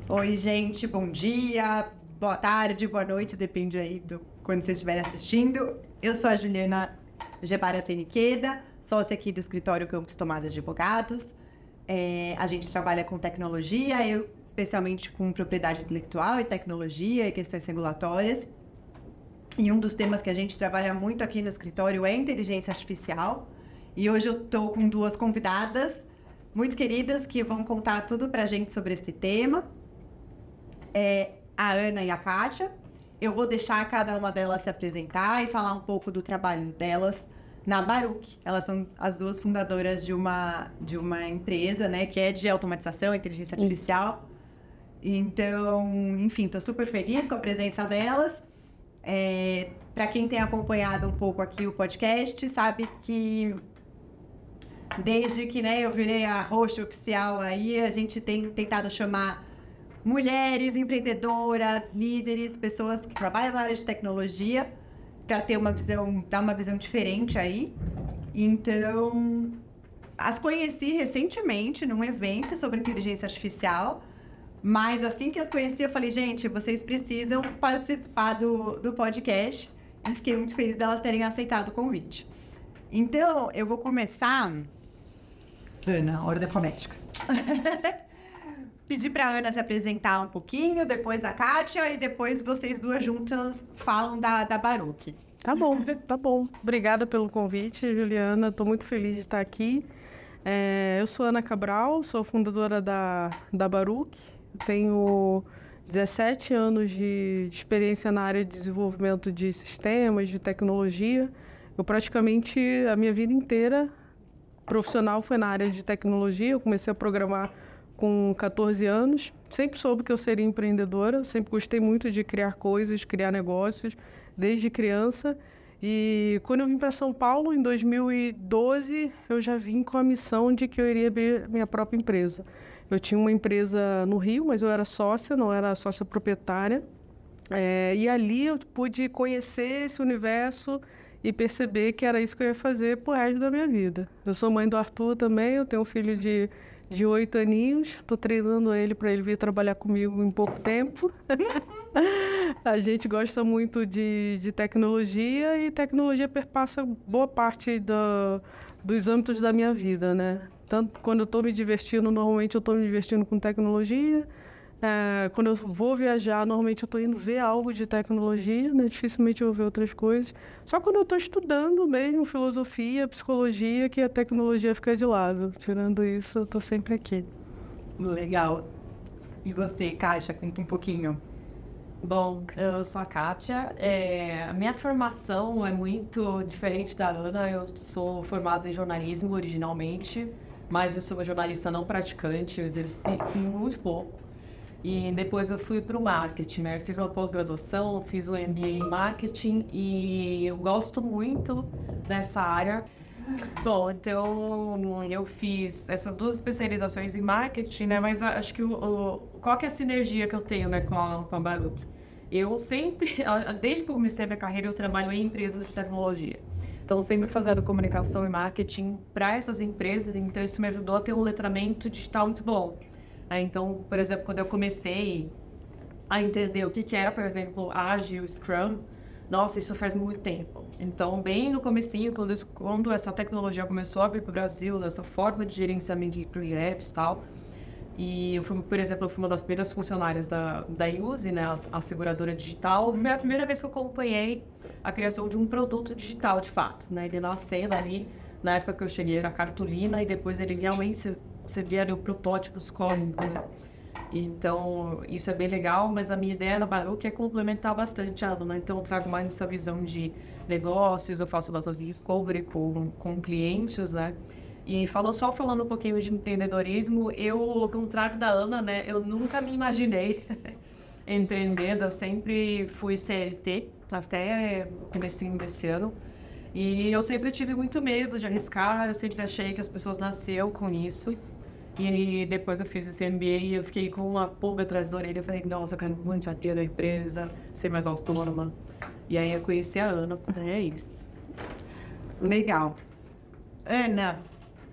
Oi, gente, bom dia, boa tarde, boa noite, depende aí do quando vocês estiverem assistindo. Eu sou a Juliana Gebara Seniqueda, sócia aqui do escritório Campos Tomás Advogados. A gente trabalha com tecnologia, eu especialmente com propriedade intelectual e tecnologia e questões regulatórias. E um dos temas que a gente trabalha muito aqui no escritório é inteligência artificial. E hoje eu estou com duas convidadas muito queridas que vão contar tudo para a gente sobre esse tema. A Ana e a Kátia. Eu vou deixar cada uma delas se apresentar e falar um pouco do trabalho delas na Baruch. Elas são as duas fundadoras de uma empresa, né, que é de automatização, inteligência artificial. Então, enfim, estou super feliz com a presença delas. Para quem tem acompanhado um pouco aqui o podcast, sabe que desde que, né, eu virei a host oficial aí, a gente tem tentado chamar mulheres empreendedoras, líderes, pessoas que trabalham na área de tecnologia, para ter uma visão, dar uma visão diferente aí. Então, as conheci recentemente num evento sobre inteligência artificial, mas assim que as conheci, eu falei, gente, vocês precisam participar do podcast, e fiquei muito feliz delas terem aceitado o convite. Então, eu vou começar... Ana, ordem alfabética. Pedir para a Ana se apresentar um pouquinho, depois a Kátia, e depois vocês duas juntas falam da Baruch. Tá bom, tá bom. Obrigada pelo convite, Juliana. Estou muito feliz de estar aqui. Eu sou Ana Cabral, sou fundadora da Baruch. Tenho 17 anos de experiência na área de desenvolvimento de sistemas, de tecnologia. Eu praticamente, a minha vida inteira profissional foi na área de tecnologia. Eu comecei a programar com 14 anos, sempre soube que eu seria empreendedora, sempre gostei muito de criar coisas, criar negócios, desde criança. E quando eu vim para São Paulo, em 2012, eu já vim com a missão de que eu iria abrir minha própria empresa. Eu tinha uma empresa no Rio, mas eu era sócia, não era sócia proprietária. E ali eu pude conhecer esse universo e perceber que era isso que eu ia fazer pro resto da minha vida. Eu sou mãe do Arthur também, eu tenho um filho de 8 aninhos, estou treinando ele para ele vir trabalhar comigo em pouco tempo. A gente gosta muito de tecnologia e tecnologia perpassa boa parte dos âmbitos da minha vida, né? Tanto quando eu estou me divertindo, normalmente eu estou me divertindo com tecnologia. Quando eu vou viajar, normalmente eu estou indo ver algo de tecnologia, né? Dificilmente eu vou ver outras coisas. Só quando eu estou estudando mesmo filosofia, psicologia, que a tecnologia fica de lado. Tirando isso, eu estou sempre aqui. Legal. E você, Kátia, conta um pouquinho. Bom, eu sou a Kátia. A minha formação é muito diferente da Ana. Eu sou formada em jornalismo originalmente, mas eu sou uma jornalista não praticante, eu exerci muito pouco. E depois eu fui para o marketing, né? Eu fiz uma pós-graduação, fiz um MBA em marketing e eu gosto muito dessa área. Bom, então eu fiz essas duas especializações em marketing, né? Mas acho que qual que é a sinergia que eu tenho, né, com a Baruch? Eu sempre, desde que eu comecei a minha carreira, eu trabalho em empresas de tecnologia. Então, sempre fazendo comunicação e marketing para essas empresas, então isso me ajudou a ter um letramento digital muito bom. Então, por exemplo, quando eu comecei a entender o que era, por exemplo, Agile, Scrum, nossa, isso faz muito tempo. Então, bem no comecinho, quando essa tecnologia começou a vir para o Brasil, dessa forma de gerenciamento de projetos e tal, e eu fui, por exemplo, eu fui uma das primeiras funcionárias da Use, né, a seguradora digital. Foi a primeira vez que eu acompanhei a criação de um produto digital, de fato, né? Ele nasceu ali, na época que eu cheguei, era cartolina, e depois ele realmente servia ali o protótipo dos códigos, né? Então, isso é bem legal, mas a minha ideia na Baruch é complementar bastante ela, né? Então, eu trago mais essa visão de negócios, eu faço bastante discovery com clientes, né? E só falando um pouquinho de empreendedorismo, eu, ao contrário da Ana, né? Eu nunca me imaginei empreendendo, eu sempre fui CLT, até o comecinho desse ano. E eu sempre tive muito medo de arriscar, eu sempre achei que as pessoas nasceram com isso. E depois eu fiz esse MBA e eu fiquei com uma pulga atrás da orelha. Eu falei, nossa, eu quero muito atirar da empresa, ser mais autônoma. E aí eu conheci a Ana, é isso. Legal. Ana,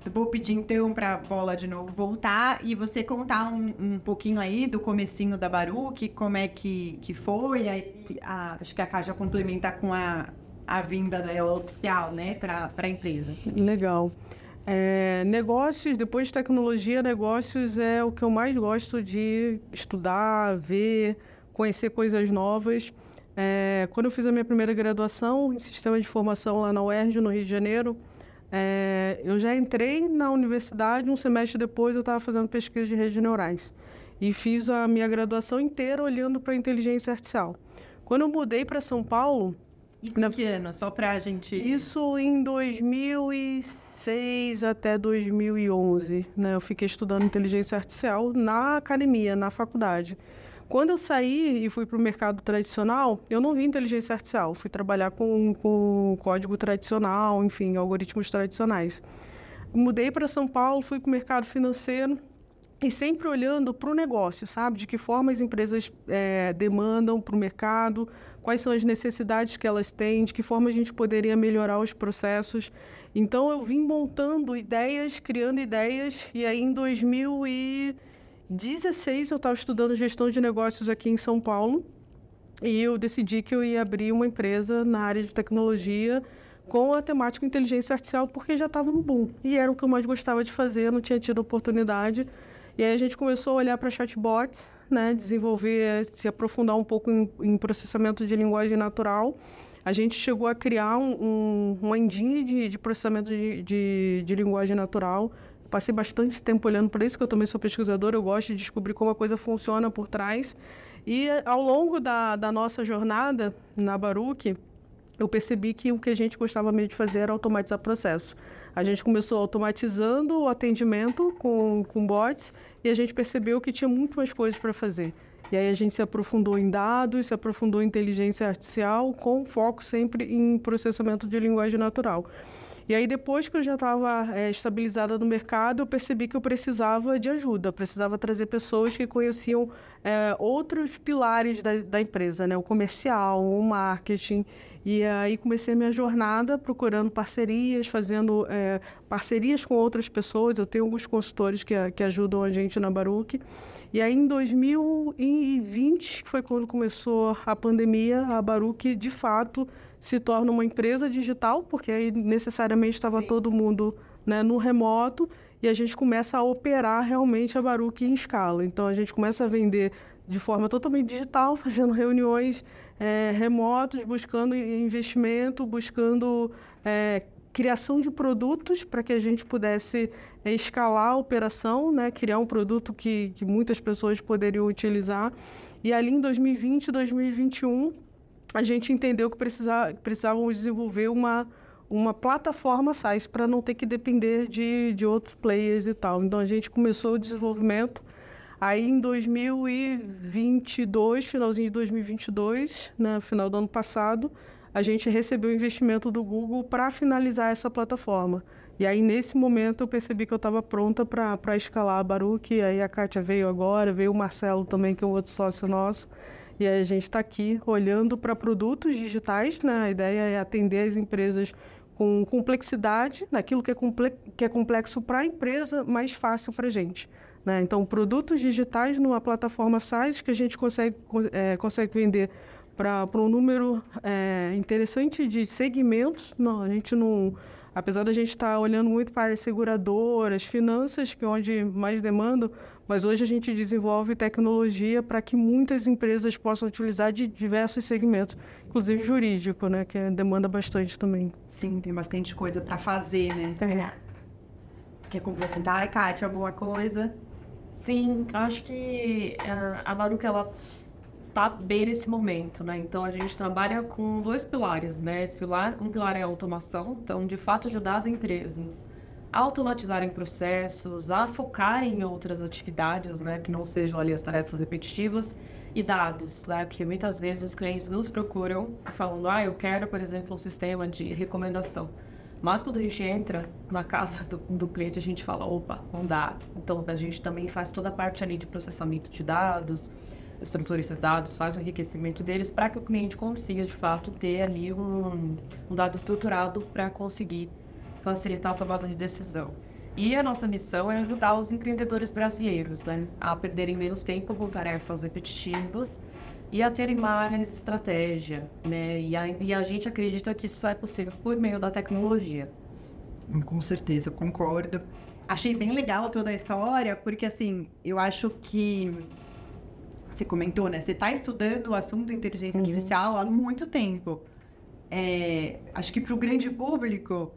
vou pedir então para a Bola de novo voltar e você contar um pouquinho aí do comecinho da Baruch, como é que foi. Acho que a Kátia complementa com a vinda dela oficial, né, para a empresa. Legal. Negócios, depois de tecnologia, negócios é o que eu mais gosto de estudar, ver, conhecer coisas novas. Quando eu fiz a minha primeira graduação em Sistema de Informação lá na UERJ, no Rio de Janeiro, eu já entrei na universidade, um semestre depois eu estava fazendo pesquisa de redes neurais. E fiz a minha graduação inteira olhando para a inteligência artificial. Quando eu mudei para São Paulo... Isso em que ano? Só para a gente... Isso em 2006 até 2011, né? Eu fiquei estudando inteligência artificial na academia, na faculdade. Quando eu saí e fui para o mercado tradicional, eu não vi inteligência artificial. Fui trabalhar com código tradicional, enfim, algoritmos tradicionais. Mudei para São Paulo, fui para o mercado financeiro e sempre olhando para o negócio, sabe? De que forma as empresas demandam para o mercado, quais são as necessidades que elas têm, de que forma a gente poderia melhorar os processos. Então, eu vim montando ideias, criando ideias, e aí em 2016 eu estava estudando gestão de negócios aqui em São Paulo e eu decidi que eu ia abrir uma empresa na área de tecnologia com a temática inteligência artificial, porque já estava no boom. E era o que eu mais gostava de fazer, não tinha tido oportunidade. E aí a gente começou a olhar para chatbots, né, desenvolver, se aprofundar um pouco em processamento de linguagem natural. A gente chegou a criar uma engine de processamento de linguagem natural. Passei bastante tempo olhando para isso, que eu também sou pesquisadora, eu gosto de descobrir como a coisa funciona por trás. E ao longo da nossa jornada na Baruch, eu percebi que o que a gente gostava mesmo de fazer era automatizar processo. A gente começou automatizando o atendimento com bots e a gente percebeu que tinha muito mais coisas para fazer. E aí a gente se aprofundou em dados, se aprofundou em inteligência artificial, com foco sempre em processamento de linguagem natural. E aí, depois que eu já estava estabilizada no mercado, eu percebi que eu precisava de ajuda, precisava trazer pessoas que conheciam outros pilares da empresa, né? O comercial, o marketing. E aí comecei a minha jornada procurando parcerias, fazendo parcerias com outras pessoas. Eu tenho alguns consultores que ajudam a gente na Baruch. E aí, em 2020, que foi quando começou a pandemia, a Baruch, de fato, se torna uma empresa digital, porque aí necessariamente estava todo mundo, né, no remoto, e a gente começa a operar realmente a Baruch em escala. Então, a gente começa a vender de forma totalmente digital, fazendo reuniões remotas, buscando investimento, buscando criação de produtos para que a gente pudesse escalar a operação, né, criar um produto que muitas pessoas poderiam utilizar. E ali em 2020 e 2021, a gente entendeu que precisávamos desenvolver uma plataforma SaaS para não ter que depender de outros players e tal. Então, a gente começou o desenvolvimento. Aí, em 2022, finalzinho de 2022, né, final do ano passado, a gente recebeu o investimento do Google para finalizar essa plataforma. E aí, nesse momento, eu percebi que eu estava pronta para escalar a Baruch. E aí, a Kátia veio agora, veio o Marcelo também, que é um outro sócio nosso. E aí a gente está aqui olhando para produtos digitais, né? A ideia é atender as empresas com complexidade, naquilo que é complexo para a empresa, mais fácil para a gente, né? Então, produtos digitais numa plataforma SaaS que a gente consegue vender para um número interessante de segmentos. Não, a gente não... Apesar da gente estar olhando muito para as seguradoras, finanças, que é onde mais demandam, mas hoje a gente desenvolve tecnologia para que muitas empresas possam utilizar de diversos segmentos, inclusive jurídico, né, que demanda bastante também. Sim, tem bastante coisa para fazer, né? Quer complementar, Kátia, alguma coisa? Sim, acho que a Baruch, ela está bem nesse momento, né? Então, a gente trabalha com dois pilares, né? Um pilar é a automação, então, de fato, ajudar as empresas a automatizarem processos, a focarem em outras atividades, né? Que não sejam ali as tarefas repetitivas, e dados, né? Porque muitas vezes os clientes nos procuram falando, eu quero, por exemplo, um sistema de recomendação. Mas quando a gente entra na casa do cliente, a gente fala, opa, não dá. Então, a gente também faz toda a parte ali de processamento de dados, estrutura esses dados, faz o enriquecimento deles para que o cliente consiga, de fato, ter ali um dado estruturado para conseguir facilitar a tomada de decisão. E a nossa missão é ajudar os empreendedores brasileiros, né, a perderem menos tempo com tarefas repetitivas e a terem mais estratégia, né? E a gente acredita que isso só é possível por meio da tecnologia. Com certeza, concordo. Achei bem legal toda a história, porque assim, eu acho que você comentou, né? Você está estudando o assunto inteligência artificial há muito tempo. Acho que para o grande público,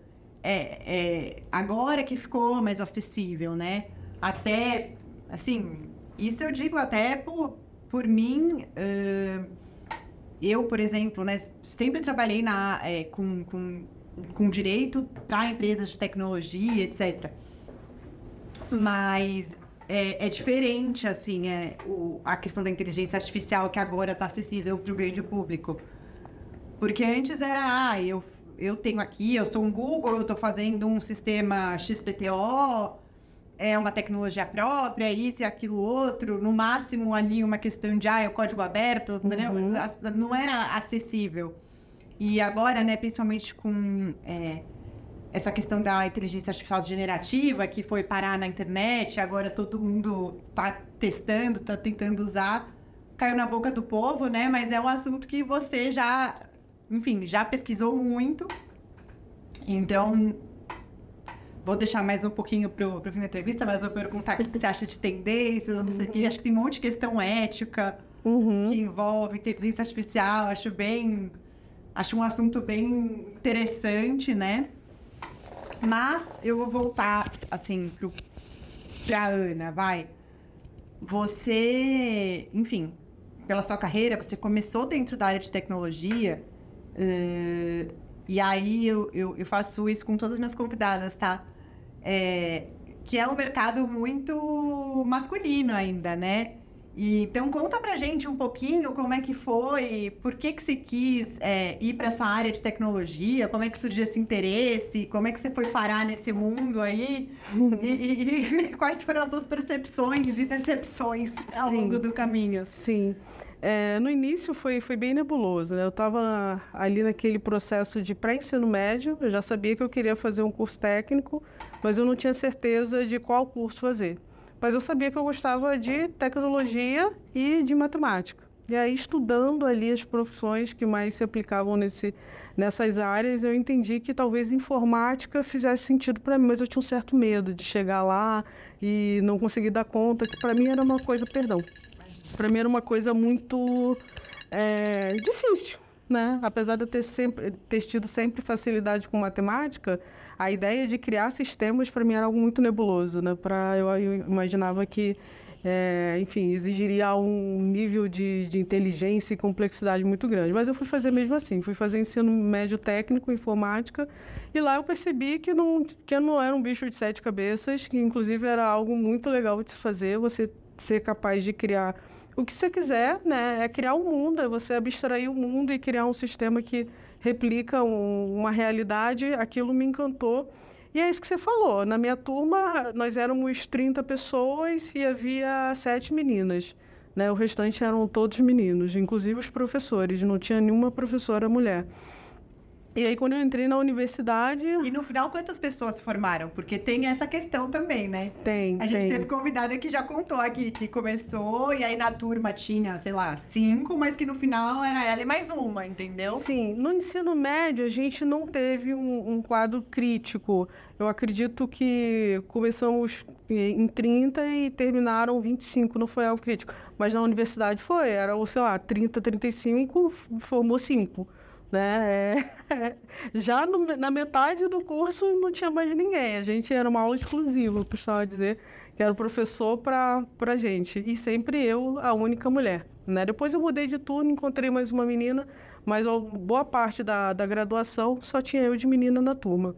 agora que ficou mais acessível, né? Até, assim, isso eu digo até por mim. Eu, por exemplo, né? Sempre trabalhei com direito para empresas de tecnologia, etc. Mas é diferente, assim, a questão da inteligência artificial que agora está acessível para o grande público. Porque antes era, eu tenho aqui, eu sou um Google, eu estou fazendo um sistema XPTO, é uma tecnologia própria, isso e aquilo outro, no máximo ali uma questão de, é o código aberto, não era acessível. E agora, né, principalmente com essa questão da inteligência artificial generativa, que foi parar na internet, agora todo mundo está testando, está tentando usar, caiu na boca do povo, né? Mas é um assunto que você já pesquisou muito. Então, vou deixar mais um pouquinho pro fim da entrevista, mas vou perguntar o que você acha de tendências, não sei o quê. Acho que tem um monte de questão ética que envolve inteligência artificial, acho um assunto bem interessante, né? Mas eu vou voltar, assim, pra Ana, vai. Você, enfim, pela sua carreira, você começou dentro da área de tecnologia, e aí eu faço isso com todas as minhas convidadas, tá? Que é um mercado muito masculino ainda, né? Então, conta pra gente um pouquinho como é que foi, por que você quis ir para essa área de tecnologia, como é que surgiu esse interesse, como é que você foi parar nesse mundo aí, e quais foram as suas percepções e decepções ao longo do caminho? Sim. No início foi bem nebuloso, né? Eu estava ali naquele processo de pré-ensino médio, eu já sabia que eu queria fazer um curso técnico, mas eu não tinha certeza de qual curso fazer. Mas eu sabia que eu gostava de tecnologia e de matemática. E aí, estudando ali as profissões que mais se aplicavam nessas áreas, eu entendi que talvez informática fizesse sentido para mim, mas eu tinha um certo medo de chegar lá e não conseguir dar conta, que para mim era uma coisa, para mim era uma coisa muito difícil, né? Apesar de eu ter tido sempre facilidade com matemática, a ideia de criar sistemas para mim era algo muito nebuloso, né? Eu imaginava que, enfim, exigiria um nível de inteligência e complexidade muito grande. Mas eu fui fazer mesmo assim, fui fazer ensino médio técnico, informática, e lá eu percebi que eu não era um bicho de 7 cabeças, que inclusive era algo muito legal de se fazer, você ser capaz de criar o que você quiser, né? É criar um mundo, é você abstrair o mundo e criar um sistema que replica uma realidade. Aquilo me encantou. E é isso que você falou. Na minha turma, nós éramos 30 pessoas e havia 7 meninas, né? O restante eram todos meninos, inclusive os professores. Não tinha nenhuma professora mulher. E aí, quando eu entrei na universidade... E no final, quantas pessoas se formaram? Porque tem essa questão também, né? A gente teve convidada que já contou aqui, que começou e aí na turma tinha, sei lá, 5, mas que no final era ela e mais uma, entendeu? Sim. No ensino médio, a gente não teve um quadro crítico. Eu acredito que começamos em 30 e terminaram 25, não foi algo crítico. Mas na universidade foi, era, sei lá, 30, 35, formou 5. Né? Já na metade do curso não tinha mais ninguém. A gente era uma aula exclusiva, eu costumava dizer, que era o professor para a gente. E sempre eu, a única mulher. Né? Depois eu mudei de turno, encontrei mais uma menina, mas boa parte da graduação só tinha eu de menina na turma.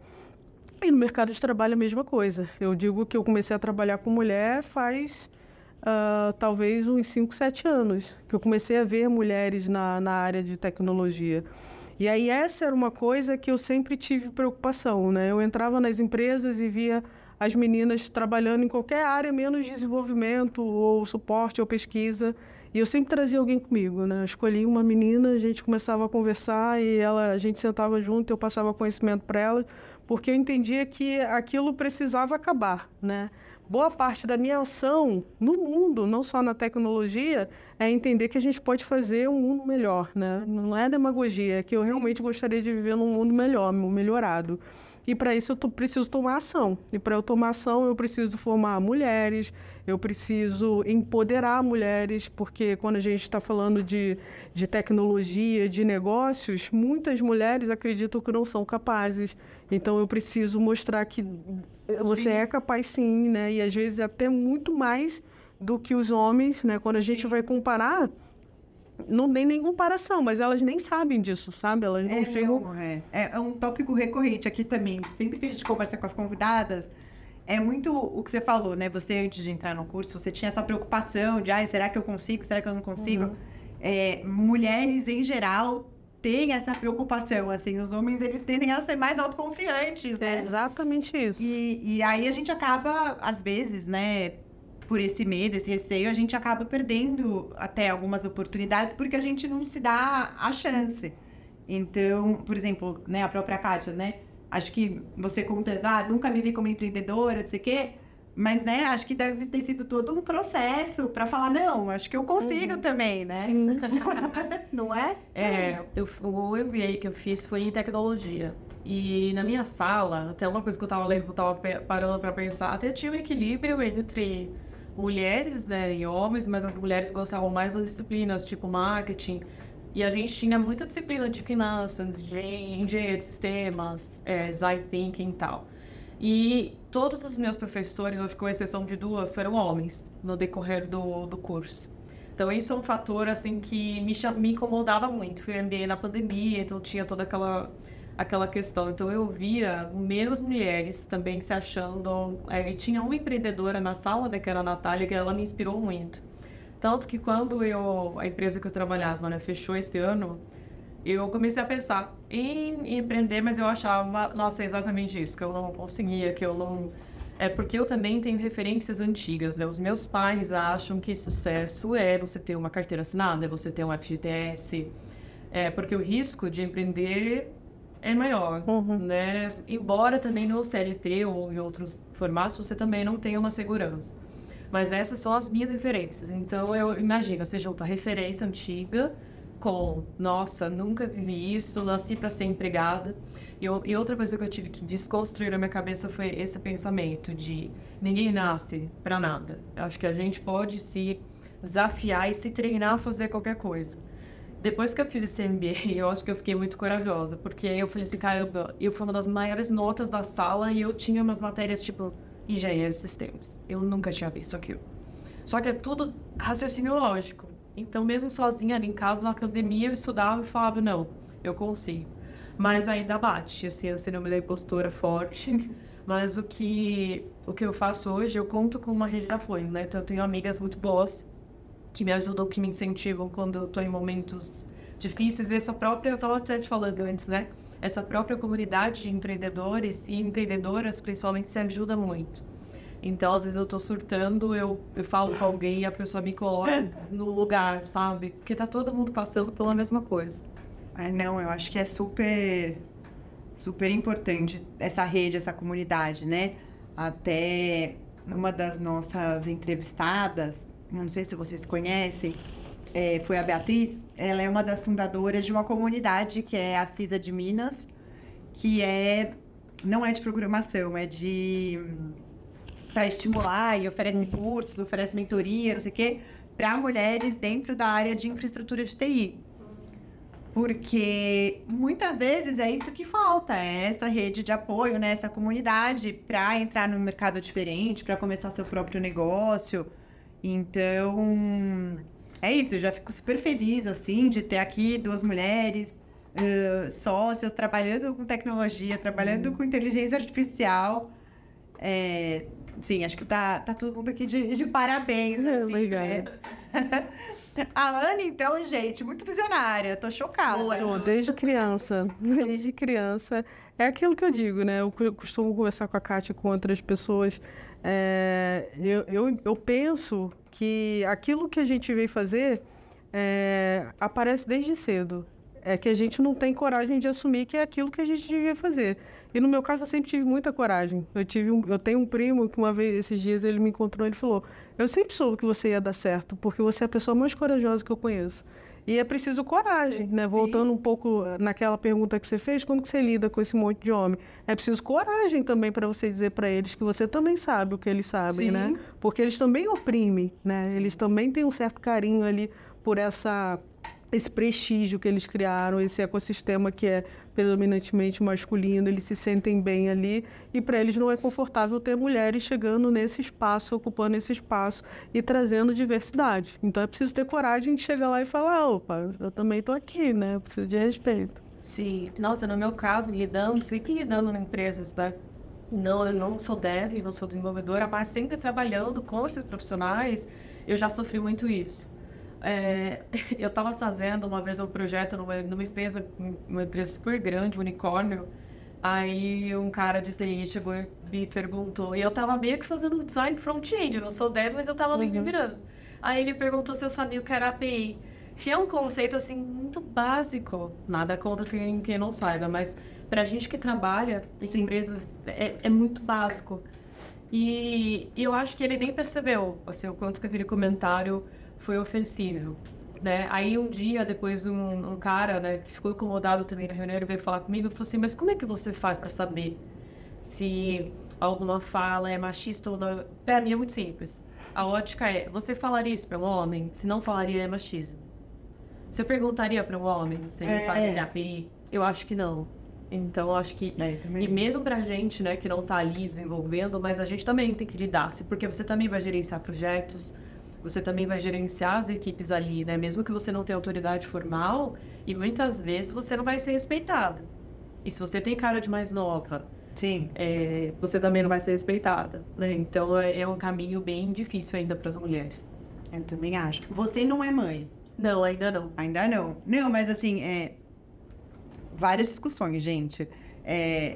E no mercado de trabalho a mesma coisa. Eu digo que eu comecei a trabalhar com mulher faz talvez uns 5, 7 anos, que eu comecei a ver mulheres na área de tecnologia. E aí essa era uma coisa que eu sempre tive preocupação, né? Eu entrava nas empresas e via as meninas trabalhando em qualquer área, menos desenvolvimento, ou suporte, ou pesquisa. E eu sempre trazia alguém comigo, né? Eu escolhi uma menina, a gente começava a conversar e a gente sentava junto, eu passava conhecimento para ela, porque eu entendia que aquilo precisava acabar, né? Boa parte da minha ação no mundo, não só na tecnologia, é entender que a gente pode fazer um mundo melhor, né? Não é demagogia, é que eu realmente gostaria de viver num mundo melhor, melhorado. E para isso eu preciso tomar ação. E para eu tomar ação, eu preciso formar mulheres, eu preciso empoderar mulheres, porque quando a gente está falando de tecnologia, de negócios, muitas mulheres acreditam que não são capazes. Então eu preciso mostrar que você é capaz sim, né? E às vezes até muito mais do que os homens, né? Quando a gente vai comparar, não tem nem comparação, mas elas nem sabem disso, sabe? Elas não chegam... É um tópico recorrente aqui também. Sempre que a gente conversa com as convidadas, é muito o que você falou, né? Você, antes de entrar no curso, você tinha essa preocupação de, será que eu consigo? Será que eu não consigo? Mulheres, em geral, têm essa preocupação, assim. Os homens, eles tendem a ser mais autoconfiantes, né? É exatamente isso. E aí a gente acaba, às vezes, né... por esse medo, esse receio, a gente acaba perdendo até algumas oportunidades porque a gente não se dá a chance. Então, por exemplo, né, a própria Kátia, né? Acho que você contando, nunca me vi como empreendedora, não sei o quê, mas, né, acho que deve ter sido todo um processo para falar, não, acho que eu consigo também, né? Sim. Não é? O MBA que eu fiz foi em tecnologia. E na minha sala, até uma coisa que eu tava lendo, eu tava parando para pensar, até tinha um equilíbrio entre mulheres, né, e homens, mas as mulheres gostavam mais das disciplinas, tipo marketing. E a gente tinha muita disciplina de finanças, de engenharia de sistemas, design thinking e tal. E todos os meus professores, hoje com exceção de 2, foram homens no decorrer do curso. Então isso é um fator assim que me incomodava muito. Fui MBA na pandemia, então tinha toda aquela questão. Então eu via menos mulheres também se achando... e tinha uma empreendedora na sala, né, que era a Natália, que ela me inspirou muito. Tanto que quando a empresa que eu trabalhava, né, fechou esse ano, eu comecei a pensar em empreender, mas eu achava, nossa, é exatamente isso, que eu não conseguia, que eu não... porque eu também tenho referências antigas, né? Os meus pais acham que sucesso é você ter uma carteira assinada, é você ter um FGTS, porque o risco de empreender é maior, né? Embora também no CLT ou em outros formatos você também não tenha uma segurança. Mas essas são as minhas referências. Então, eu imagino, você junta a referência antiga com, nossa, nunca vivi isso, nasci para ser empregada. E outra coisa que eu tive que desconstruir na minha cabeça foi esse pensamento de ninguém nasce para nada. Eu acho que a gente pode se desafiar e se treinar a fazer qualquer coisa. Depois que eu fiz esse MBA, eu acho que eu fiquei muito corajosa, porque eu falei assim, caramba, eu fui uma das maiores notas da sala e eu tinha umas matérias tipo engenharia de sistemas. Eu nunca tinha visto aquilo. Só que é tudo raciocínio lógico. Então, mesmo sozinha ali em casa, na academia, eu estudava e falava, não, eu consigo. Mas ainda bate, assim, a síndrome da impostora forte. Mas o que eu faço hoje, eu conto com uma rede de apoio, né? Então, eu tenho amigas muito boas que me ajudam, que me incentivam quando eu tô em momentos difíceis. E essa própria, eu estava até te falando antes, né? Essa própria comunidade de empreendedores e empreendedoras, principalmente, se ajuda muito. Então, às vezes eu tô surtando, eu falo com alguém e a pessoa me coloca no lugar, sabe? Porque tá todo mundo passando pela mesma coisa. Não, eu acho que é super, super importante essa rede, essa comunidade, né? Até uma das nossas entrevistadas, não sei se vocês conhecem, foi a Beatriz. Ela é uma das fundadoras de uma comunidade que é a CISA de Minas, que não é de programação, para estimular e oferece cursos, oferece mentoria, não sei o quê, para mulheres dentro da área de infraestrutura de TI. Porque muitas vezes é isso que falta, é essa rede de apoio, né, essa comunidade para entrar num mercado diferente, para começar seu próprio negócio. Então, é isso, eu já fico super feliz, assim, de ter aqui 2 mulheres sócias, trabalhando com tecnologia, trabalhando com inteligência artificial. Sim, acho que tá todo mundo aqui de parabéns. Assim, legal. Né? A Ana, então, gente, muito visionária, tô chocada. Desde criança, é aquilo que eu digo, né? Eu costumo conversar com a Kátia, com outras pessoas. Eu penso que aquilo que a gente veio fazer aparece desde cedo. é que a gente não tem coragem de assumir que é aquilo que a gente devia fazer. E no meu caso, eu sempre tive muita coragem. Eu tenho um primo que uma vez, esses dias, ele me encontrou e ele falou: eu sempre soube que você ia dar certo, porque você é a pessoa mais corajosa que eu conheço. E é preciso coragem, né? Voltando um pouco naquela pergunta que você fez, como que você lida com esse monte de homem? É preciso coragem também para você dizer para eles que você também sabe o que eles sabem, né? Porque eles também oprimem, né? Eles também têm um certo carinho ali por esse prestígio que eles criaram, esse ecossistema que é predominantemente masculino, eles se sentem bem ali e para eles não é confortável ter mulheres chegando nesse espaço, ocupando esse espaço e trazendo diversidade. Então é preciso ter coragem de chegar lá e falar: opa, eu também estou aqui, né? Eu preciso de respeito. Sim. Nossa, no meu caso, sempre lidando em empresas, né? Não, eu não sou dev, não sou desenvolvedora, mas sempre trabalhando com esses profissionais, eu já sofri muito isso. Eu estava fazendo uma vez um projeto numa empresa super grande, unicórnio. Aí um cara de TI chegou e me perguntou, e eu estava meio que fazendo design front-end, eu não sou dev, mas eu estava me virando. Aí ele perguntou se eu sabia o que era API, que é um conceito assim muito básico, nada contra quem não saiba, mas para a gente que trabalha em empresas é muito básico. E eu acho que ele nem percebeu assim, o quanto que aquele comentário foi ofensivo, né? Aí um dia depois um cara, né, que ficou incomodado também na reunião, ele veio falar comigo e falou assim: mas como é que você faz para saber se alguma fala é machista ou não? Para mim é muito simples. A ótica é: você falaria isso para um homem? Se não falaria, é machismo. Você perguntaria para um homem se ele sabe de API? Eu acho que não. Então, eu acho que... E mesmo pra gente, né, que não tá ali desenvolvendo, mas a gente também tem que lidar, porque você também vai gerenciar projetos, você também vai gerenciar as equipes ali, né? Mesmo que você não tenha autoridade formal, e muitas vezes você não vai ser respeitada. E se você tem cara de mais nova, você também não vai ser respeitada, né? Então, é um caminho bem difícil ainda para as mulheres. Eu também acho. Você não é mãe? Não, ainda não. Ainda não. Não, mas assim, várias discussões, gente.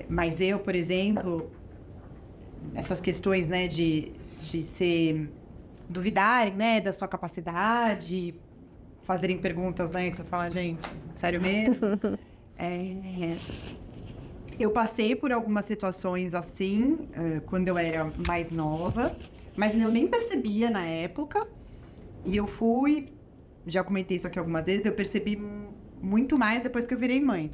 Mas eu, por exemplo, essas questões, né, de duvidarem, né, da sua capacidade, fazerem perguntas, né, que você fala: gente, sério mesmo? Eu passei por algumas situações assim, quando eu era mais nova, mas eu nem percebia na época. E eu já comentei isso aqui algumas vezes, eu percebi muito mais depois que eu virei mãe.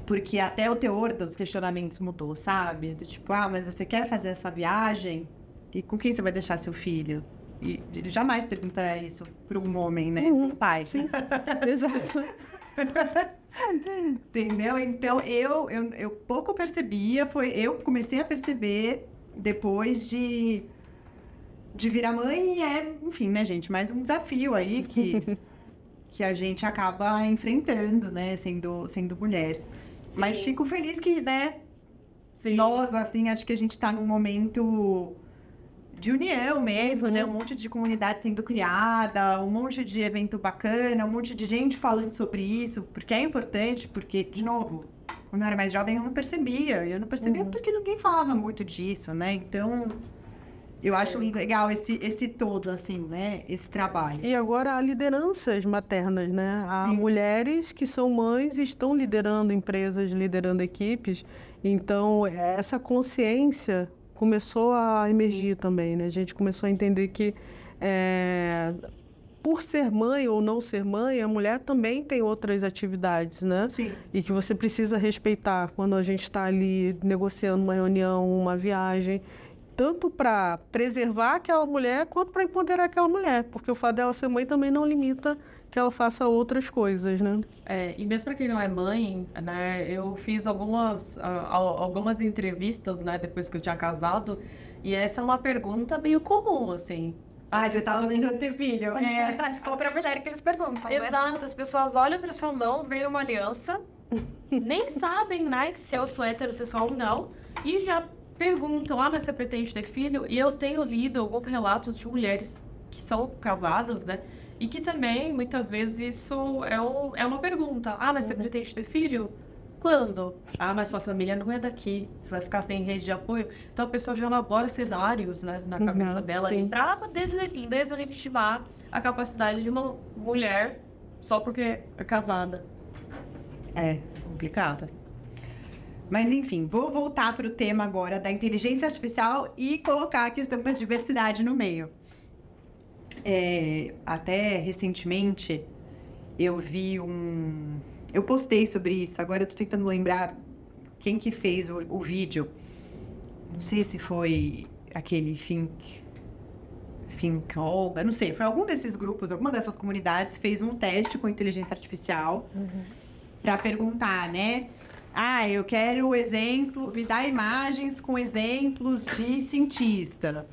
Porque até o teor dos questionamentos mudou, sabe? Do tipo: mas você quer fazer essa viagem? E com quem você vai deixar seu filho? E ele jamais perguntará isso para um homem, né? Pai. Sim, exato. Entendeu? Então, eu pouco percebia, eu comecei a perceber depois de virar mãe, e enfim, né, gente, mais um desafio aí que a gente acaba enfrentando, né, sendo mulher. Sim. Mas fico feliz que, né, nós, assim, acho que a gente tá num momento de união mesmo, né, um monte de comunidade sendo criada, um monte de evento bacana, um monte de gente falando sobre isso, porque é importante, porque, de novo, quando eu era mais jovem eu não percebia porque ninguém falava muito disso, né, então... Eu acho legal esse todo, assim, né? Esse trabalho. E agora há lideranças maternas, né? Há mulheres que são mães e estão liderando empresas, liderando equipes. Então, essa consciência começou a emergir também, né? A gente começou a entender que, por ser mãe ou não ser mãe, a mulher também tem outras atividades, né? Sim. E que você precisa respeitar quando a gente está ali negociando uma reunião, uma viagem, tanto para preservar aquela mulher, quanto para empoderar aquela mulher, porque o fato dela ser mãe também não limita que ela faça outras coisas, né? E mesmo para quem não é mãe, né, eu fiz algumas entrevistas, né, depois que eu tinha casado, e essa é uma pergunta meio comum, assim. Você estava vendo ter filho. Só para mulher que eles perguntam, Exato, as pessoas olham para sua mão, veem uma aliança, nem sabem, né, se eu sou heterossexual ou não, e já perguntam: mas você pretende ter filho? E eu tenho lido alguns relatos de mulheres que são casadas, né? E que também, muitas vezes, isso é uma pergunta: mas você pretende ter filho? Quando? Mas sua família não é daqui, você vai ficar sem rede de apoio. Então a pessoa já elabora cenários, né, na cabeça dela para deslegitimar a capacidade de uma mulher só porque é casada. É complicado. Mas enfim, vou voltar para o tema agora da inteligência artificial e colocar a questão da diversidade no meio. Até recentemente eu vi eu postei sobre isso, agora eu tô tentando lembrar quem que fez o vídeo. Não sei se foi aquele All, eu não sei, foi algum desses grupos, alguma dessas comunidades fez um teste com inteligência artificial para perguntar, né? Eu quero o exemplo, me dá imagens com exemplos de cientistas.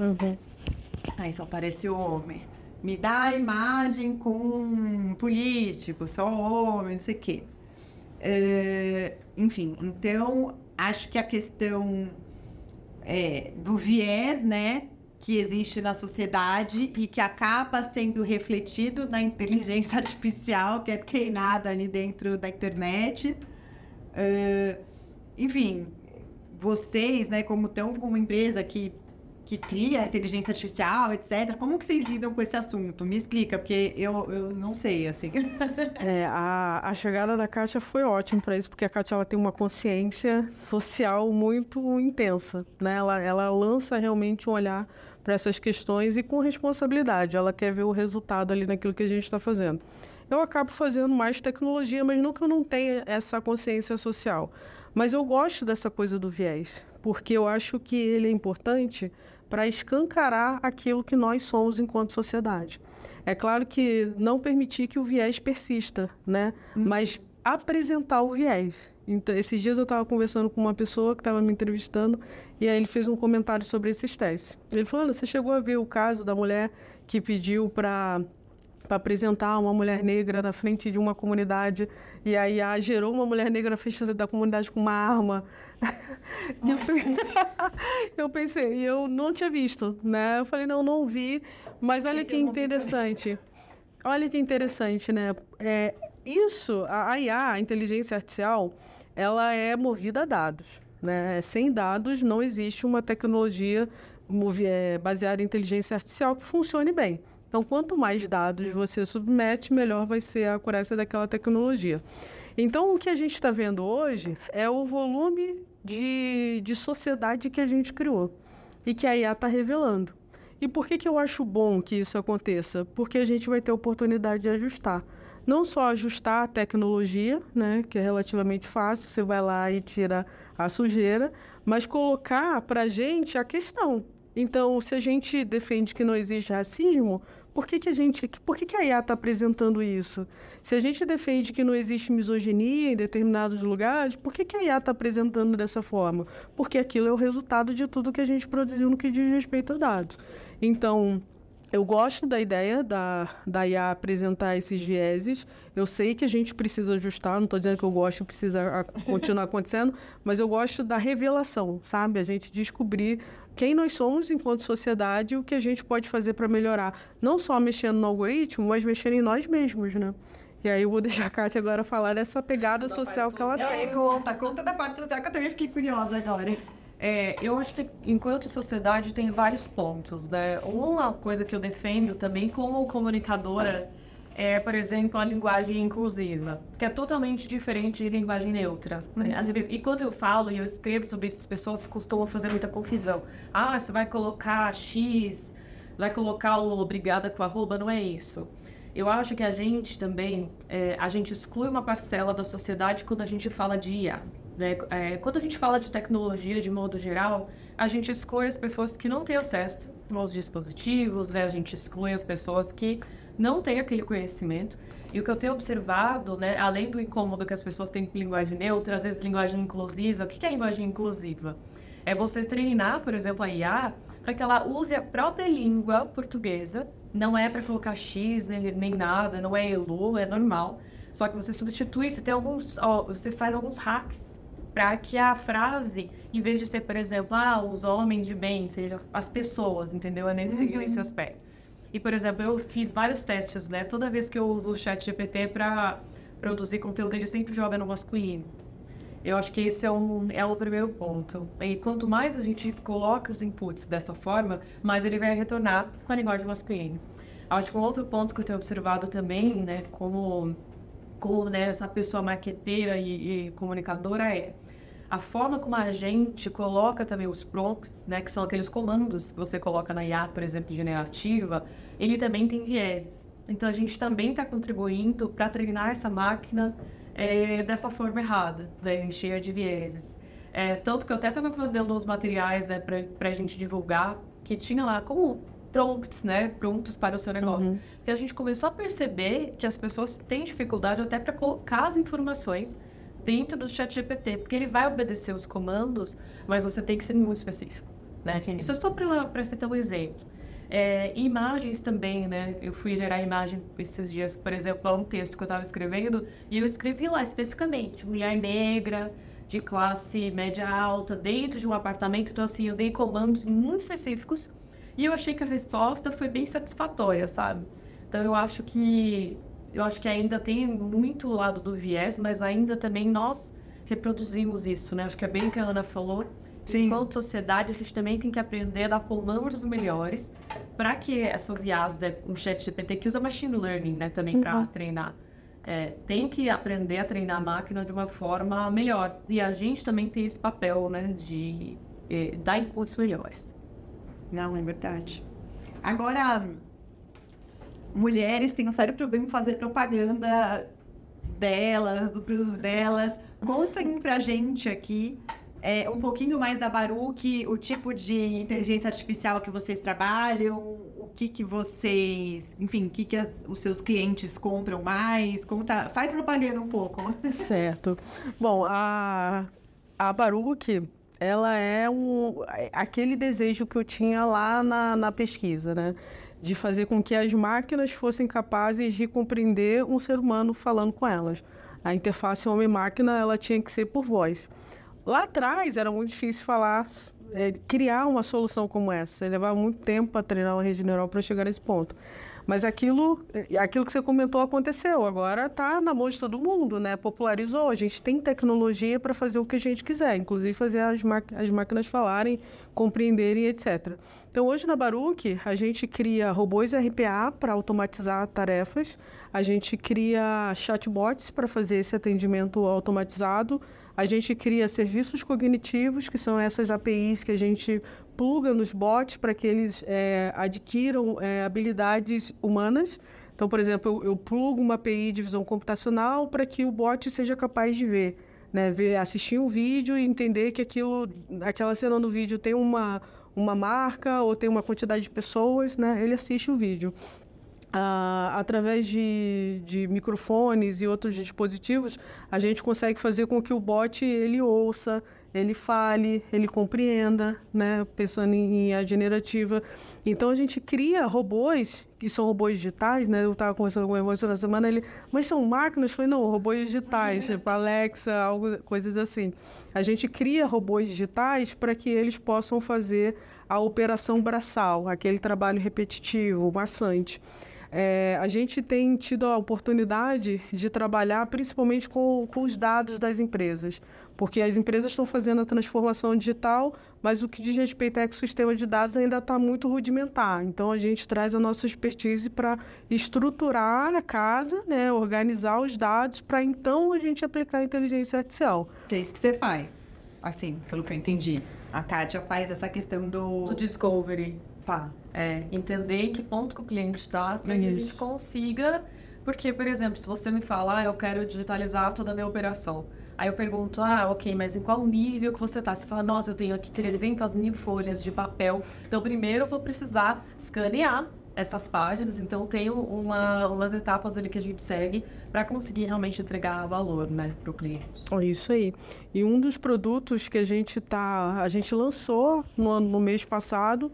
Aí só apareceu homem. Me dá a imagem com político, só homem, não sei o quê. Enfim, então, acho que a questão do viés, né, que existe na sociedade e que acaba sendo refletido na inteligência artificial, que é treinada ali dentro da internet. Enfim, vocês, né, como uma empresa que cria inteligência artificial, etc., como que vocês lidam com esse assunto? Me explica, porque eu não sei, assim. A chegada da Kátia foi ótima para isso, porque a Kátia ela tem uma consciência social muito intensa, né? Ela lança realmente um olhar para essas questões e com responsabilidade. Ela quer ver o resultado ali naquilo que a gente está fazendo. Eu acabo fazendo mais tecnologia, mas não que eu não tenha essa consciência social. Mas eu gosto dessa coisa do viés, porque eu acho que ele é importante para escancarar aquilo que nós somos enquanto sociedade. É claro que não permitir que o viés persista, né? Mas apresentar o viés. Então, esses dias eu estava conversando com uma pessoa que estava me entrevistando e aí ele fez um comentário sobre esses testes. Ele falou, Ana, você chegou a ver o caso da mulher que pediu para apresentar uma mulher negra na frente de uma comunidade e aí gerou uma mulher negra na frente da comunidade com uma arma. Eu pensei, eu não tinha visto, né? Eu falei, não vi, mas olha que interessante. Olha que interessante, né? Isso, a IA, a inteligência artificial, ela é movida a dados, né? Sem dados não existe uma tecnologia baseada em inteligência artificial que funcione bem. Então, quanto mais dados você submete, melhor vai ser a acurácia daquela tecnologia. Então, o que a gente está vendo hoje é o volume de sociedade que a gente criou e que a IA está revelando. E por que eu acho bom que isso aconteça? Porque a gente vai ter a oportunidade de ajustar. Não só ajustar a tecnologia, né, que é relativamente fácil, você vai lá e tira a sujeira, mas colocar para a gente a questão. Então, se a gente defende que não existe racismo, por que a IA está apresentando isso? Se a gente defende que não existe misoginia em determinados lugares, por que a IA está apresentando dessa forma? Porque aquilo é o resultado de tudo que a gente produziu no que diz respeito a dados. Então, eu gosto da ideia da IA apresentar esses vieses. Eu sei que a gente precisa ajustar, não estou dizendo que eu gosto, precisa continuar acontecendo, mas eu gosto da revelação, sabe? A gente descobrir quem nós somos enquanto sociedade e o que a gente pode fazer para melhorar. Não só mexendo no algoritmo, mas mexendo em nós mesmos, né? E aí eu vou deixar a Kátia agora falar dessa pegada social que ela tem. Conta da parte social que eu também fiquei curiosa agora. Eu acho que enquanto sociedade tem vários pontos, né? Uma coisa que eu defendo também como comunicadora é, por exemplo, a linguagem inclusiva, que é totalmente diferente de linguagem neutra, né? Às vezes, e quando eu falo e eu escrevo sobre isso, as pessoas costumam fazer muita confusão. Você vai colocar X, vai colocar o obrigada com arroba, não é isso. Eu acho que a gente também, a gente exclui uma parcela da sociedade quando a gente fala de IA. Né? Quando a gente fala de tecnologia de modo geral, a gente exclui as pessoas que não têm acesso aos dispositivos, né? A gente exclui as pessoas que não têm aquele conhecimento. E o que eu tenho observado, né, além do incômodo que as pessoas têm com linguagem neutra, às vezes linguagem inclusiva. O que é linguagem inclusiva? É você treinar, por exemplo, a IA para que ela use a própria língua portuguesa. Não é para colocar X nem nada, não é ELU, é normal. Só que você substitui, você faz alguns hacks para que a frase, em vez de ser, por exemplo, os homens de bem, seja as pessoas, entendeu? É nesse aspecto. E, por exemplo, eu fiz vários testes, né? Toda vez que eu uso o ChatGPT para produzir conteúdo, ele sempre joga no masculino. Eu acho que esse é o primeiro ponto. E quanto mais a gente coloca os inputs dessa forma, mais ele vai retornar com a linguagem masculina. Acho que um outro ponto que eu tenho observado também, né, como né, essa pessoa marqueteira e comunicadora é a forma como a gente coloca também os prompts, né, que são aqueles comandos que você coloca na IA, por exemplo, generativa, ele também tem vieses. Então, a gente também está contribuindo para treinar essa máquina dessa forma errada, né, cheia de vieses. Tanto que eu até estava fazendo uns materiais, né, para a gente divulgar, que tinha lá como prompts, né, prontos para o seu negócio. Então, a gente começou a perceber que as pessoas têm dificuldade até para colocar as informações dentro do ChatGPT, porque ele vai obedecer os comandos, mas você tem que ser muito específico, né? Isso é só para citar um exemplo. Imagens também, né? Eu fui gerar imagem esses dias, por exemplo, a um texto que eu estava escrevendo, e eu escrevi lá especificamente, mulher negra, de classe média alta, dentro de um apartamento. Então, assim, eu dei comandos muito específicos, e eu achei que a resposta foi bem satisfatória, sabe? Então, eu acho que ainda tem muito o lado do viés, mas ainda também nós reproduzimos isso, né? Acho que é bem o que a Ana falou. Sim. Enquanto sociedade, a gente também tem que aprender a dar comandos melhores para que essas IAs, né, um ChatGPT que usa machine learning, né, também para treinar, tem que aprender a treinar a máquina de uma forma melhor. E a gente também tem esse papel, né, de dar inputs melhores. Não, é verdade. Agora, mulheres têm um sério problema em fazer propaganda delas, do produto delas. Contem pra gente aqui um pouquinho mais da Baruch, o tipo de inteligência artificial que vocês trabalham, o que vocês, enfim, os seus clientes compram mais. Conta, faz propaganda um pouco. Certo. Bom, a Baruch, ela é aquele desejo que eu tinha lá na pesquisa, né? De fazer com que as máquinas fossem capazes de compreender um ser humano falando com elas. A interface homem-máquina, ela tinha que ser por voz. Lá atrás, era muito difícil criar uma solução como essa. Levava muito tempo para treinar uma rede neural para chegar nesse ponto. Mas aquilo que você comentou aconteceu. Agora está na mão de todo mundo, né? Popularizou. A gente tem tecnologia para fazer o que a gente quiser, inclusive fazer as máquinas falarem, compreenderem, etc. Então, hoje na Baruch, a gente cria robôs RPA para automatizar tarefas, a gente cria chatbots para fazer esse atendimento automatizado, a gente cria serviços cognitivos, que são essas APIs que a gente pluga nos bots para que eles adquiram habilidades humanas. Então, por exemplo, eu plugo uma API de visão computacional para que o bot seja capaz de ver, né? Assistir um vídeo e entender que aquela cena no vídeo tem uma marca ou tem uma quantidade de pessoas, né? Ele assiste o vídeo. Através de microfones e outros dispositivos, a gente consegue fazer com que o bot ele ouça, ele fale, ele compreenda, né? Pensando em IA generativa. Então, a gente cria robôs, que são robôs digitais, né? Eu estava conversando com o irmão na semana, mas são máquinas? Eu falei, não, robôs digitais, tipo Alexa, coisas assim. A gente cria robôs digitais para que eles possam fazer a operação braçal, aquele trabalho repetitivo, maçante. A gente tem tido a oportunidade de trabalhar principalmente com os dados das empresas, porque as empresas estão fazendo a transformação digital, mas o que diz respeito ao ecossistema de dados ainda está muito rudimentar. Então, a gente traz a nossa expertise para estruturar a casa, né, organizar os dados, para então a gente aplicar a inteligência artificial. Que é isso que você faz, assim, pelo que eu entendi. A Kátia faz essa questão do discovery. Pá. Entender em que ponto que o cliente está, para que a gente consiga. Porque, por exemplo, se você me fala, eu quero digitalizar toda a minha operação. Aí eu pergunto, ok, mas em qual nível que você está? Você fala, nossa, eu tenho aqui 300.000 folhas de papel. Então, primeiro eu vou precisar escanear essas páginas. Então, tem umas etapas ali que a gente segue para conseguir realmente entregar valor, né, para o cliente. Isso aí. E um dos produtos que a gente lançou no mês passado,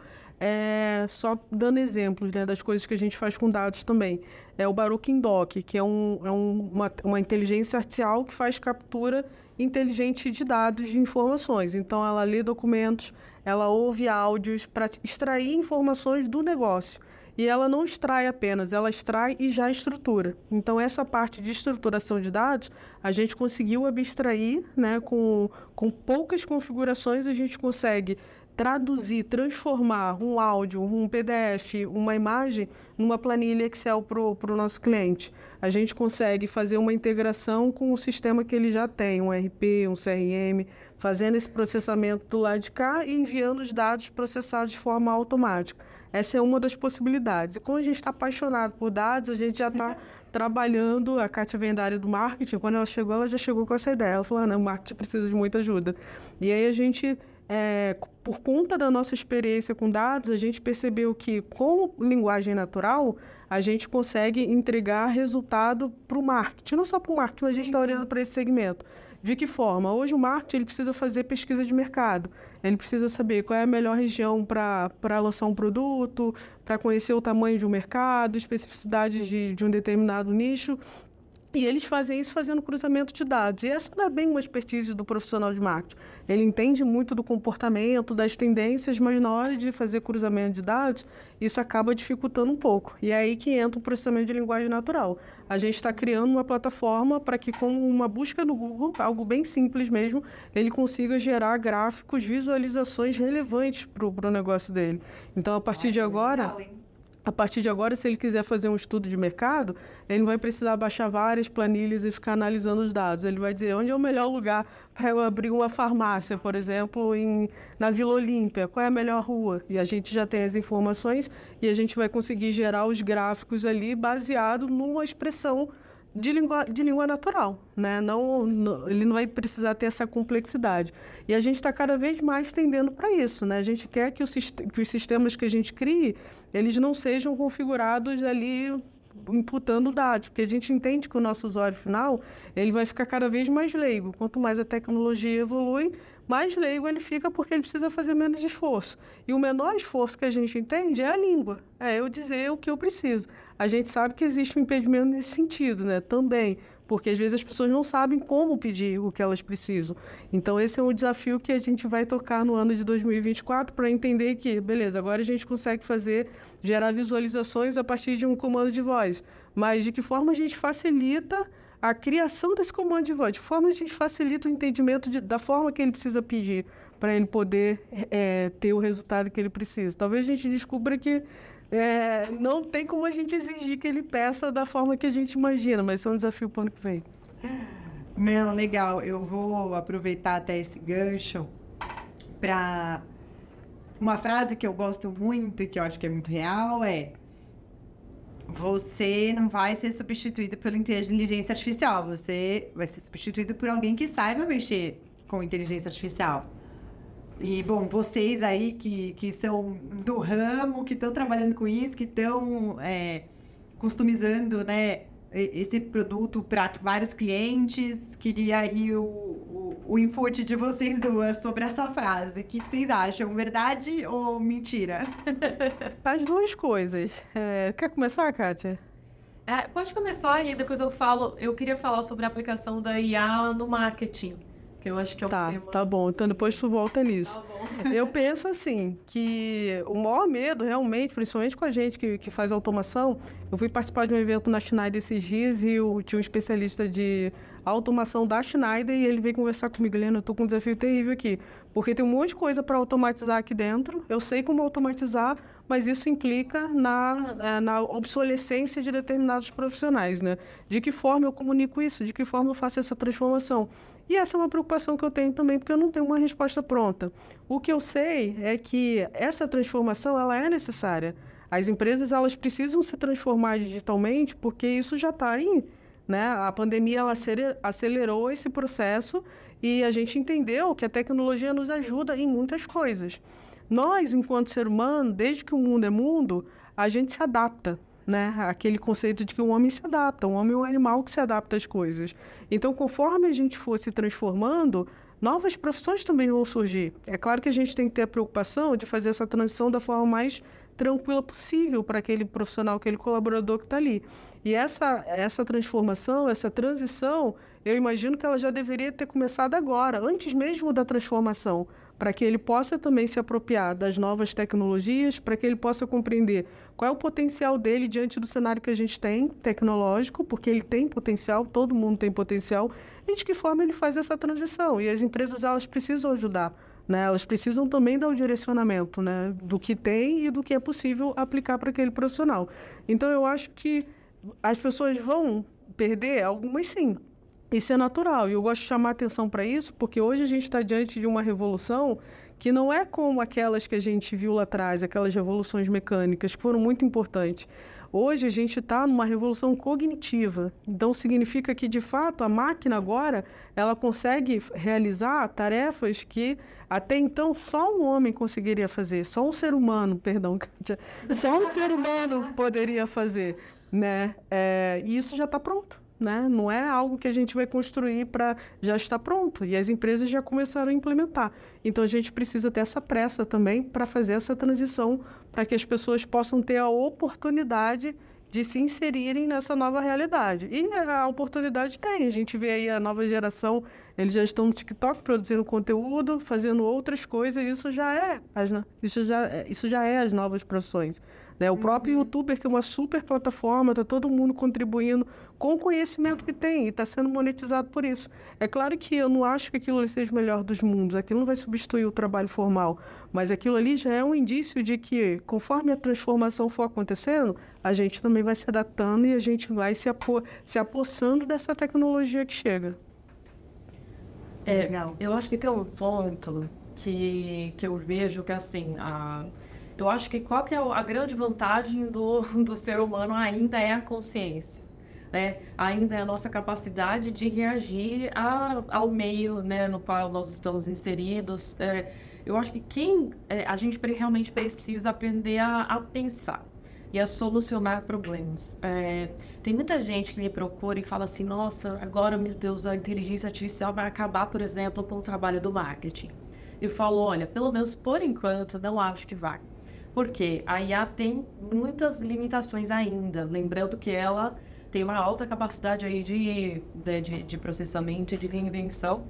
só dando exemplos, né, das coisas que a gente faz com dados também, é o Baruch Indoc, que é uma inteligência artificial que faz captura inteligente de dados, de informações. Então, ela lê documentos, ela ouve áudios para extrair informações do negócio. E ela não extrai apenas, ela extrai e já estrutura. Então, essa parte de estruturação de dados, a gente conseguiu abstrair, né, com poucas configurações, a gente consegue traduzir, transformar um áudio, um PDF, uma imagem, numa planilha Excel para o nosso cliente. A gente consegue fazer uma integração com o sistema que ele já tem, um ERP, um CRM, fazendo esse processamento do lado de cá e enviando os dados processados de forma automática. Essa é uma das possibilidades. E como a gente está apaixonado por dados, a gente já está trabalhando. A Kátia vem da área do marketing. Quando ela já chegou com essa ideia. Ela falou, o marketing precisa de muita ajuda. E aí a gente, por conta da nossa experiência com dados, a gente percebeu que com linguagem natural, a gente consegue entregar resultado para o marketing. Não só para o marketing, mas a gente está olhando para esse segmento. De que forma? Hoje o marketing ele precisa fazer pesquisa de mercado. Ele precisa saber qual é a melhor região para lançar um produto, para conhecer o tamanho de um mercado, especificidades de um determinado nicho. E eles fazem isso fazendo cruzamento de dados. E essa não é bem uma expertise do profissional de marketing. Ele entende muito do comportamento, das tendências, mas na hora de fazer cruzamento de dados, isso acaba dificultando um pouco. E é aí que entra o processamento de linguagem natural. A gente está criando uma plataforma para que, com uma busca no Google, algo bem simples mesmo, ele consiga gerar gráficos, visualizações relevantes para o negócio dele. Então, a partir de agora... A partir de agora, se ele quiser fazer um estudo de mercado, ele não vai precisar baixar várias planilhas e ficar analisando os dados. Ele vai dizer onde é o melhor lugar para eu abrir uma farmácia, por exemplo, na Vila Olímpia, qual é a melhor rua. E a gente já tem as informações e a gente vai conseguir gerar os gráficos ali baseado numa expressão de língua natural, né? Ele não vai precisar ter essa complexidade. E a gente está cada vez mais tendendo para isso, né? A gente quer que os sistemas que a gente crie, eles não sejam configurados ali imputando dados, porque a gente entende que o nosso usuário final ele vai ficar cada vez mais leigo. Quanto mais a tecnologia evolui, mais leigo ele fica porque ele precisa fazer menos esforço. E o menor esforço que a gente entende é a língua, é eu dizer o que eu preciso. A gente sabe que existe um impedimento nesse sentido, né? Também, porque às vezes as pessoas não sabem como pedir o que elas precisam. Então esse é um desafio que a gente vai tocar no ano de 2024 para entender que, beleza, agora a gente consegue gerar visualizações a partir de um comando de voz, mas de que forma a gente facilita a criação desse comando de voz, de que forma a gente facilita o entendimento da forma que ele precisa pedir para ele poder ter o resultado que ele precisa. Talvez a gente descubra que não tem como a gente exigir que ele peça da forma que a gente imagina, mas isso é um desafio para o ano que vem. Não, legal. Eu vou aproveitar até esse gancho para... Uma frase que eu gosto muito e que eu acho que é muito real você não vai ser substituído pela inteligência artificial, você vai ser substituído por alguém que saiba mexer com inteligência artificial. E, bom, vocês aí que são do ramo, que estão trabalhando com isso, que estão customizando, né, esse produto para vários clientes, queria aí o input de vocês duas sobre essa frase. O que vocês acham? Verdade ou mentira? As duas coisas. Quer começar, Kátia? Pode começar e depois eu queria falar sobre a aplicação da IA no marketing. Que eu acho que é um tema... Tá bom. Então, depois tu volta nisso. Tá bom. Eu penso, assim, que o maior medo, realmente, principalmente com a gente que faz automação... Eu fui participar de um evento na Schneider esses dias e tinha um especialista de automação da Schneider e ele veio conversar comigo. Helena, eu tô com um desafio terrível aqui, porque tem um monte de coisa para automatizar aqui dentro. Eu sei como automatizar, mas isso implica na obsolescência de determinados profissionais, né? De que forma eu comunico isso? De que forma eu faço essa transformação? E essa é uma preocupação que eu tenho também, porque eu não tenho uma resposta pronta. O que eu sei é que essa transformação ela é necessária. As empresas elas precisam se transformar digitalmente, porque isso já está aí, né? A pandemia ela acelerou esse processo e a gente entendeu que a tecnologia nos ajuda em muitas coisas. Nós, enquanto ser humano, desde que o mundo é mundo, a gente se adapta. Né? Aquele conceito de que o homem se adapta, o homem é um animal que se adapta às coisas. Então, conforme a gente for se transformando, novas profissões também vão surgir. É claro que a gente tem que ter a preocupação de fazer essa transição da forma mais tranquila possível para aquele profissional, aquele colaborador que está ali. E essa transformação, essa transição, eu imagino que ela já deveria ter começado agora, antes mesmo da transformação, para que ele possa também se apropriar das novas tecnologias, para que ele possa compreender qual é o potencial dele diante do cenário que a gente tem, tecnológico, porque ele tem potencial, todo mundo tem potencial, e de que forma ele faz essa transição. E as empresas elas precisam ajudar né? Elas precisam também dar o direcionamento, né? Do que tem e do que é possível aplicar para aquele profissional. Então, eu acho que as pessoas vão perder algumas, sim. Isso é natural. E eu gosto de chamar atenção para isso, porque hoje a gente está diante de uma revolução que não é como aquelas que a gente viu lá atrás, aquelas revoluções mecânicas, que foram muito importantes. Hoje a gente está numa revolução cognitiva. Então, significa que, de fato, a máquina agora, ela consegue realizar tarefas que até então só um homem conseguiria fazer, só um ser humano, perdão, Kátia, só um ser humano poderia fazer, né? E isso já está pronto. Né? Não é algo que a gente vai construir para já estar pronto. E as empresas já começaram a implementar. Então, a gente precisa ter essa pressa também para fazer essa transição, para que as pessoas possam ter a oportunidade de se inserirem nessa nova realidade. E a oportunidade tem. A gente vê aí a nova geração, eles já estão no TikTok produzindo conteúdo, fazendo outras coisas. Isso já é as novas profissões. Né? O próprio YouTuber, que é uma super plataforma, está todo mundo contribuindo com o conhecimento que tem e está sendo monetizado por isso. É claro que eu não acho que aquilo ali seja o melhor dos mundos, aquilo não vai substituir o trabalho formal, mas aquilo ali já é um indício de que, conforme a transformação for acontecendo, a gente também vai se adaptando e a gente vai se apossando dessa tecnologia que chega. Eu acho que tem um ponto que eu vejo que, assim, eu acho que qual que é a grande vantagem do ser humano ainda é a consciência, né? Ainda é a nossa capacidade de reagir ao meio, né, no qual nós estamos inseridos. Eu acho que a gente realmente precisa aprender a pensar e a solucionar problemas. Tem muita gente que me procura e fala assim, nossa, agora, meu Deus, a inteligência artificial vai acabar, por exemplo, com o trabalho do marketing. Eu falo, olha, pelo menos por enquanto, não acho que vai. Porque a IA tem muitas limitações ainda, lembrando que ela tem uma alta capacidade aí de processamento e de reinvenção,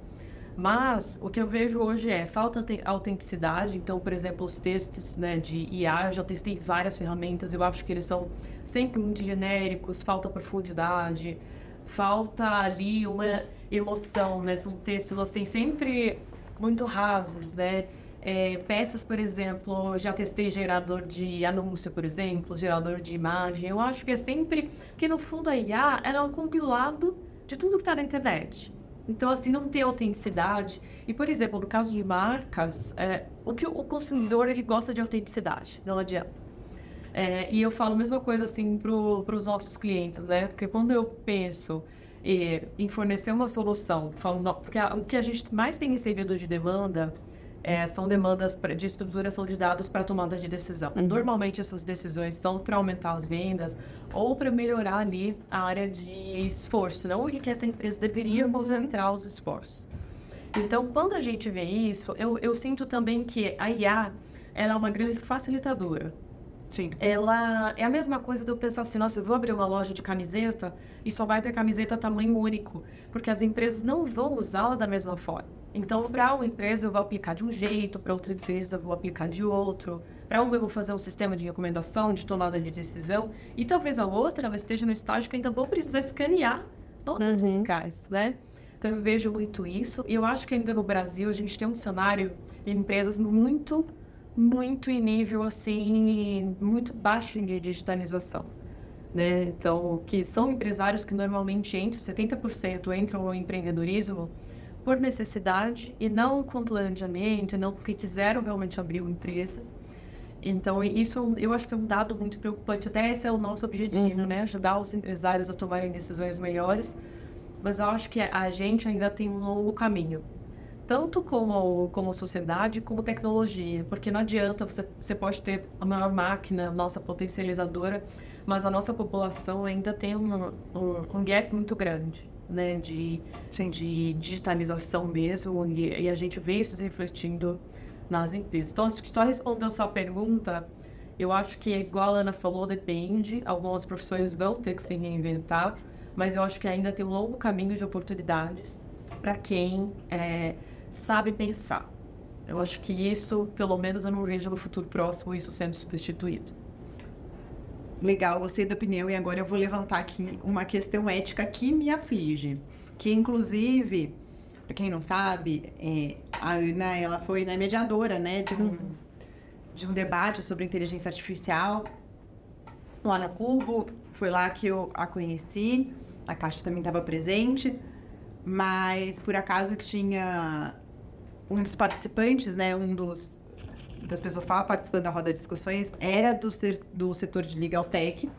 mas o que eu vejo hoje falta autenticidade. Então, por exemplo, os textos, né, de IA, eu já testei várias ferramentas, eu acho que eles são sempre muito genéricos, falta profundidade, falta ali uma emoção, né, são textos assim, sempre muito rasos, né. Peças, por exemplo, já testei gerador de anúncio, por exemplo, gerador de imagem. Eu acho que é sempre que, no fundo, a IA é um compilado de tudo que está na internet. Então, assim, não tem autenticidade. E, por exemplo, no caso de marcas, o consumidor, ele gosta de autenticidade, não adianta. E eu falo a mesma coisa, assim, para os nossos clientes, né? Porque quando eu penso em fornecer uma solução, porque o que a gente mais tem recebido de demanda são demandas de estruturação de dados para tomada de decisão. Normalmente, essas decisões são para aumentar as vendas ou para melhorar ali a área de esforço, né? Onde que essa empresa deveria concentrar os esforços. Então, quando a gente vê isso, eu sinto também que a IA ela é uma grande facilitadora. Sim. Ela é a mesma coisa de eu pensar assim, nossa, eu vou abrir uma loja de camiseta e só vai ter camiseta tamanho único, porque as empresas não vão usá-la da mesma forma. Então, para uma empresa eu vou aplicar de um jeito, para outra empresa eu vou aplicar de outro, para uma eu vou fazer um sistema de recomendação, de tomada de decisão, e talvez a outra ela esteja no estágio que ainda vou precisar escanear notas fiscais, né? Então, eu vejo muito isso, e eu acho que ainda no Brasil a gente tem um cenário de empresas muito em nível, assim, muito baixo de digitalização, né? Então, que são empresários que normalmente 70% entram no empreendedorismo por necessidade e não com planejamento, e não porque quiseram realmente abrir uma empresa. Então, isso eu acho que é um dado muito preocupante. Até esse é o nosso objetivo, né? Ajudar os empresários a tomarem decisões melhores. Mas eu acho que a gente ainda tem um longo caminho. Tanto como sociedade, como tecnologia. Porque não adianta, você pode ter a maior máquina, nossa potencializadora, mas a nossa população ainda tem um gap muito grande, né, de digitalização mesmo, e a gente vê isso se refletindo nas empresas. Então, só respondendo a sua pergunta, eu acho que, igual a Ana falou, depende. Algumas profissões vão ter que se reinventar, mas eu acho que ainda tem um longo caminho de oportunidades para quem sabe pensar. Eu acho que isso, pelo menos, eu não vejo no futuro próximo isso sendo substituído. Legal, gostei da opinião, e agora eu vou levantar aqui uma questão ética que me aflige, que inclusive Para quem não sabe, a Ana, ela foi mediadora, né, de um debate sobre inteligência artificial lá na Cubo. Foi lá que eu a conheci. A Kátia também estava presente, mas por acaso tinha um dos participantes, né, das pessoas que estavam participando da roda de discussões, era do setor de Legal Tech,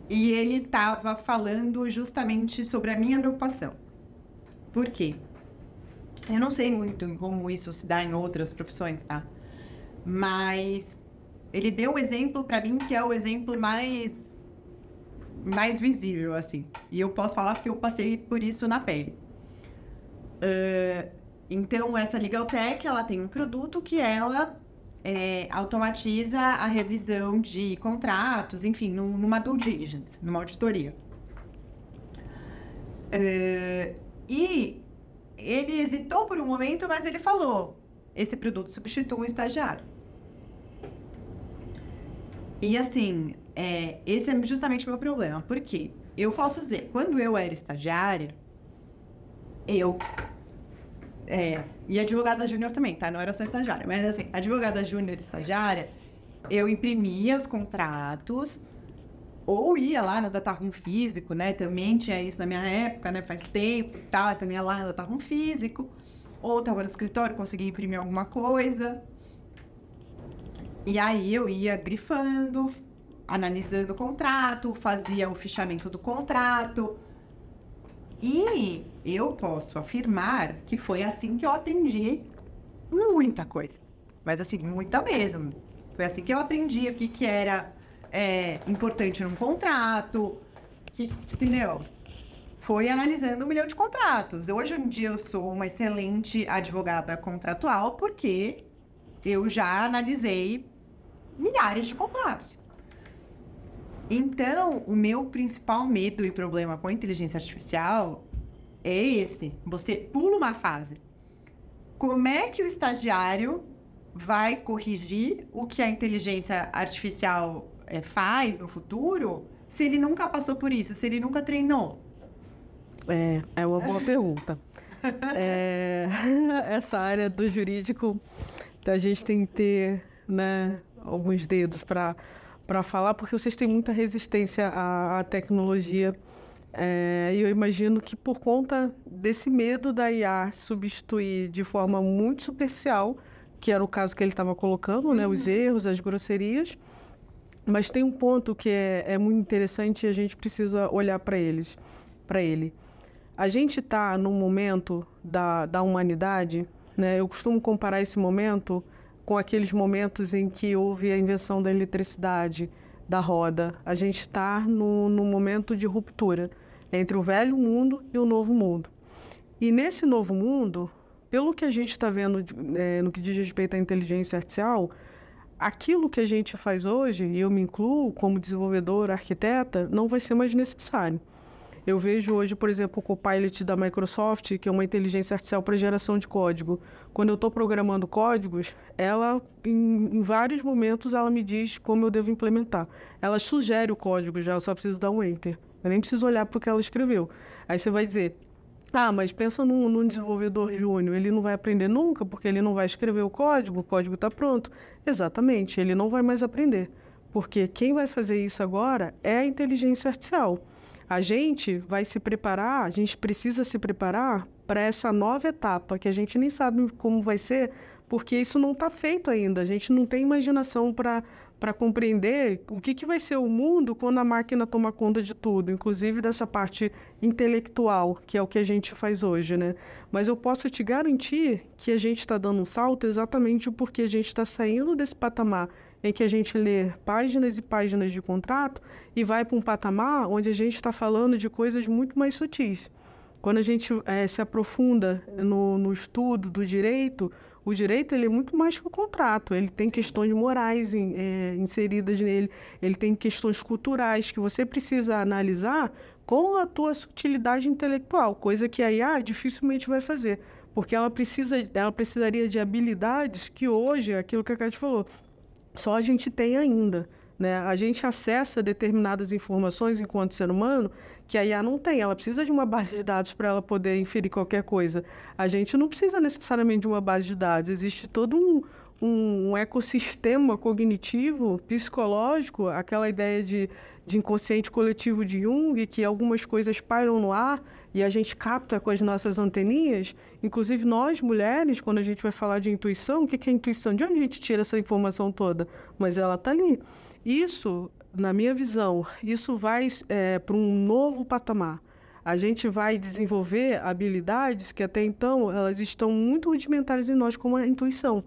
e ele estava falando justamente sobre a minha preocupação. Por quê? Eu não sei muito como isso se dá em outras profissões, tá? Mas ele deu um exemplo para mim que é o exemplo mais visível, assim. E eu posso falar que eu passei por isso na pele. Então, essa Legal Tech, ela tem um produto que ela automatiza a revisão de contratos, enfim, numa due diligence, numa auditoria. E ele hesitou por um momento, mas ele falou: esse produto substitui um estagiário. E assim, esse é justamente o meu problema. Por quê? Eu posso dizer, quando eu era estagiária, e advogada júnior também, tá? Não era só estagiária, mas assim, advogada júnior e estagiária, eu imprimia os contratos, ou ia lá no dataroom físico, né? Também tinha isso na minha época, né? Faz tempo, tá? Também ia lá no dataroom físico, ou tava no escritório, conseguia imprimir alguma coisa. E aí eu ia grifando, analisando o contrato, fazia o fichamento do contrato. E eu posso afirmar que foi assim que eu aprendi muita coisa. Mas assim, muita mesmo. Foi assim que eu aprendi o que era importante num contrato, entendeu? Foi analisando 1 milhão de contratos. Hoje em dia eu sou uma excelente advogada contratual porque eu já analisei milhares de contratos. Então, o meu principal medo e problema com a inteligência artificial é esse. Você pula uma fase. Como é que o estagiário vai corrigir o que a inteligência artificial faz no futuro se ele nunca passou por isso, se ele nunca treinou? É uma boa pergunta. Essa área do jurídico, a gente tem que ter, né, alguns dedos para falar, porque vocês têm muita resistência à tecnologia. E eu imagino que por conta desse medo da IA substituir de forma muito superficial, que era o caso que ele estava colocando, né, os erros, as grosserias, mas tem um ponto que é muito interessante e a gente precisa olhar para ele. A gente está num momento da humanidade, né, eu costumo comparar esse momento com aqueles momentos em que houve a invenção da eletricidade, da roda. A gente está num momento de ruptura entre o velho mundo e o novo mundo. E nesse novo mundo, pelo que a gente está vendo no que diz respeito à inteligência artificial, aquilo que a gente faz hoje, e eu me incluo como desenvolvedora, arquiteta, não vai ser mais necessário. Eu vejo hoje, por exemplo, o Copilot da Microsoft, que é uma inteligência artificial para geração de código. Quando eu estou programando códigos, ela, em vários momentos, ela me diz como eu devo implementar. Ela sugere o código já, eu só preciso dar um Enter. Eu nem preciso olhar para o que ela escreveu. Aí você vai dizer, mas pensa num desenvolvedor júnior, ele não vai aprender nunca, porque ele não vai escrever o código está pronto. Exatamente, ele não vai mais aprender. Porque quem vai fazer isso agora é a inteligência artificial. A gente vai se preparar, a gente precisa se preparar para essa nova etapa, que a gente nem sabe como vai ser, porque isso não está feito ainda. A gente não tem imaginação para compreender o que vai ser o mundo quando a máquina tomar conta de tudo, inclusive dessa parte intelectual, que é o que a gente faz hoje, né? Mas eu posso te garantir que a gente está dando um salto exatamente porque a gente está saindo desse patamar em que a gente lê páginas e páginas de contrato e vai para um patamar onde a gente está falando de coisas muito mais sutis. Quando a gente se aprofunda no estudo do direito, o direito ele é muito mais que o contrato. Ele tem questões morais inseridas nele, ele tem questões culturais que você precisa analisar com a tua sutilidade intelectual, coisa que a IA dificilmente vai fazer, porque ela precisaria de habilidades que hoje, aquilo que a Kátia falou, só a gente tem ainda, né? A gente acessa determinadas informações enquanto ser humano que a IA não tem. Ela precisa de uma base de dados para ela poder inferir qualquer coisa. A gente não precisa necessariamente de uma base de dados. Existe todo um ecossistema cognitivo, psicológico, aquela ideia de inconsciente coletivo de Jung, que algumas coisas pairam no ar e a gente capta com as nossas anteninhas. Inclusive, nós, mulheres, quando a gente vai falar de intuição, o que é intuição? De onde a gente tira essa informação toda? Mas ela está ali. Isso, na minha visão, isso vai para um novo patamar. A gente vai desenvolver habilidades que até então elas estão muito rudimentares em nós, como a intuição.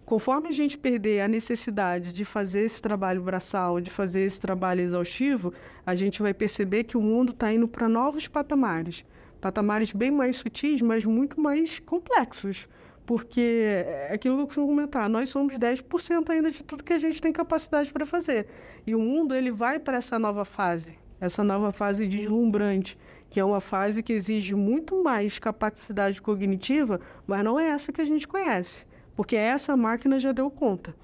Conforme a gente perder a necessidade de fazer esse trabalho braçal, de fazer esse trabalho exaustivo, a gente vai perceber que o mundo está indo para novos patamares. Patamares bem mais sutis, mas muito mais complexos. Porque é aquilo que eu costumo comentar, nós somos 10% ainda de tudo que a gente tem capacidade para fazer. E o mundo ele vai para essa nova fase deslumbrante, que é uma fase que exige muito mais capacidade cognitiva, mas não é essa que a gente conhece. Porque essa máquina já deu conta.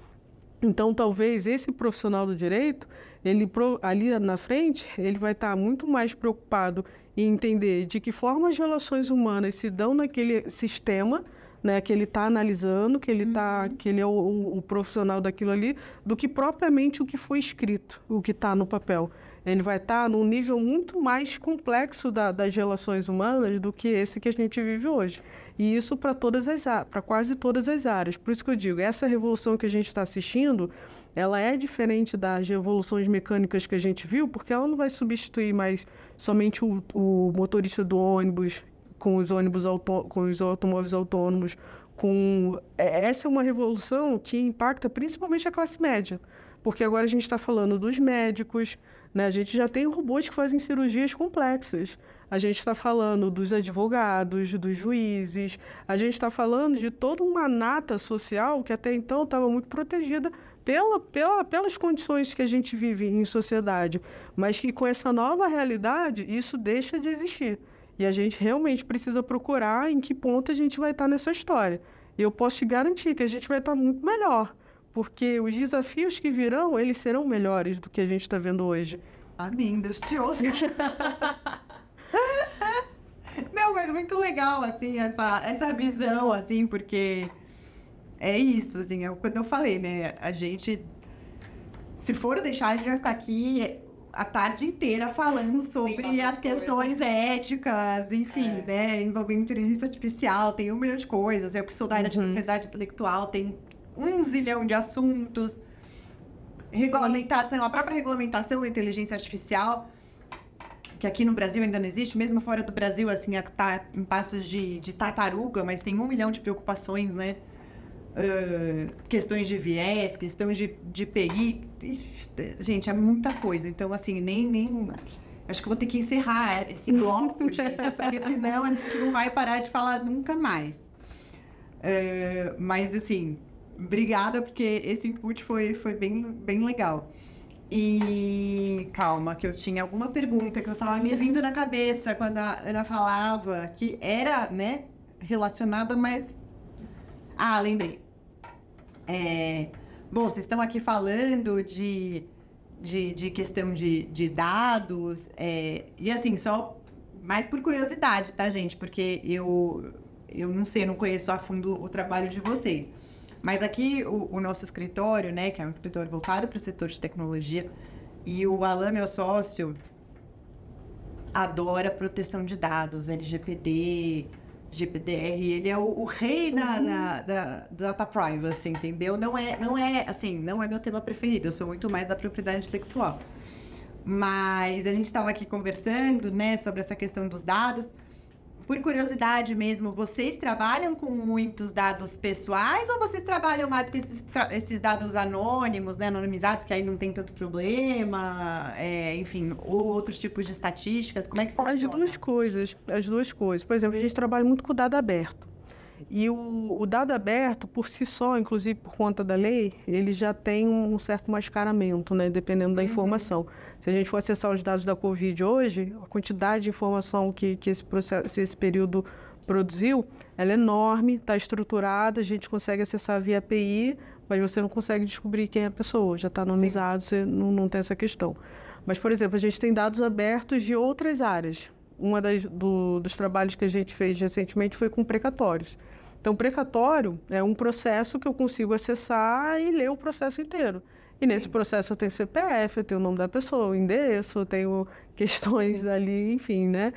Então, talvez esse profissional do direito, ali na frente, ele vai estar muito mais preocupado em entender de que forma as relações humanas se dão naquele sistema, né, que ele está analisando, que ele é o profissional daquilo ali, do que propriamente o que foi escrito, o que está no papel. Ele vai estar num nível muito mais complexo das relações humanas do que esse que a gente vive hoje. E isso para quase todas as áreas. Por isso que eu digo, essa revolução que a gente está assistindo, ela é diferente das revoluções mecânicas que a gente viu, porque ela não vai substituir mais somente o motorista do ônibus com os automóveis autônomos. Essa é uma revolução que impacta principalmente a classe média, porque agora a gente está falando dos médicos, né? A gente já tem robôs que fazem cirurgias complexas. A gente está falando dos advogados, dos juízes. A gente está falando de toda uma nata social que até então estava muito protegida pelas condições que a gente vive em sociedade. Mas que com essa nova realidade, isso deixa de existir. E a gente realmente precisa procurar em que ponto a gente vai estar nessa história. E eu posso te garantir que a gente vai estar muito melhor. Porque os desafios que virão, eles serão melhores do que a gente está vendo hoje. Amém, Deus te ouça. Não, mas muito legal, assim, essa visão, assim, porque é isso, assim, quando eu falei, né, a gente, se for deixar, a gente vai ficar aqui a tarde inteira falando sobre as questões éticas, enfim, né, envolvendo inteligência artificial, tem 1 milhão de coisas, eu que sou da área de propriedade intelectual, tem 1 zilhão de assuntos, regulamentação, a própria regulamentação da inteligência artificial, que aqui no Brasil ainda não existe, mesmo fora do Brasil, assim, está em passos de tartaruga, mas tem 1 milhão de preocupações, né? Questões de viés, questões de PI, gente, é muita coisa. Então, assim, nem acho que eu vou ter que encerrar esse bloco, gente, porque senão a gente não vai parar de falar nunca mais. Mas, assim, obrigada, porque esse input foi bem legal. E calma, que eu tinha alguma pergunta que eu estava me vindo na cabeça quando a Ana falava, que era, né, relacionada, mas... Ah, lembrei. Bom, vocês estão aqui falando de questão de dados, e assim, só mais por curiosidade, tá, gente? Porque eu não sei, eu não conheço a fundo o trabalho de vocês. Mas aqui o nosso escritório, né, que é um escritório voltado para o setor de tecnologia, e o Alan, meu sócio, adora proteção de dados, LGPD, GPDR, ele é o rei da data privacy, entendeu? Não é meu tema preferido, eu sou muito mais da propriedade intelectual. Mas a gente estava aqui conversando, né, sobre essa questão dos dados. Por curiosidade mesmo, vocês trabalham com muitos dados pessoais ou vocês trabalham mais com esses dados anônimos, né, anonimizados, que aí não tem tanto problema, enfim, ou outros tipos de estatísticas? Como é que funciona? As duas coisas. Por exemplo, a gente trabalha muito com dado aberto. E o dado aberto, por si só, inclusive por conta da lei, ele já tem um certo mascaramento, né, dependendo da informação. Se a gente for acessar os dados da Covid hoje, a quantidade de informação que esse período produziu, ela é enorme, está estruturada, a gente consegue acessar via API, mas você não consegue descobrir quem é a pessoa, já está anonimizado, você não tem essa questão. Mas, por exemplo, a gente tem dados abertos de outras áreas. Dos trabalhos que a gente fez recentemente foi com precatórios. Então, precatório é um processo que eu consigo acessar e ler o processo inteiro. E nesse processo eu tenho CPF, eu tenho o nome da pessoa, o endereço, eu tenho questões ali, enfim, né?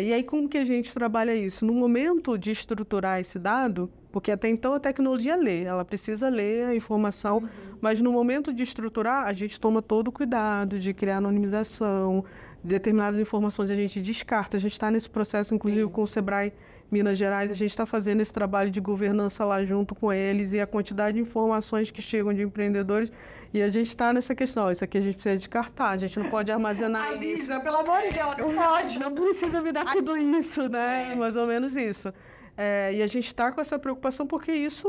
E aí, como que a gente trabalha isso? No momento de estruturar esse dado, porque até então a tecnologia lê, ela precisa ler a informação, mas no momento de estruturar, a gente toma todo o cuidado de criar anonimização, determinadas informações a gente descarta. A gente está nesse processo, inclusive, com o Sebrae Minas Gerais, a gente está fazendo esse trabalho de governança lá junto com eles e a quantidade de informações que chegam de empreendedores. E a gente está nessa questão, isso aqui a gente precisa descartar, a gente não pode armazenar isso. Avisa, pelo amor de Deus, não pode. Não precisa me dar tudo isso, né? Mais ou menos isso. E a gente está com essa preocupação porque isso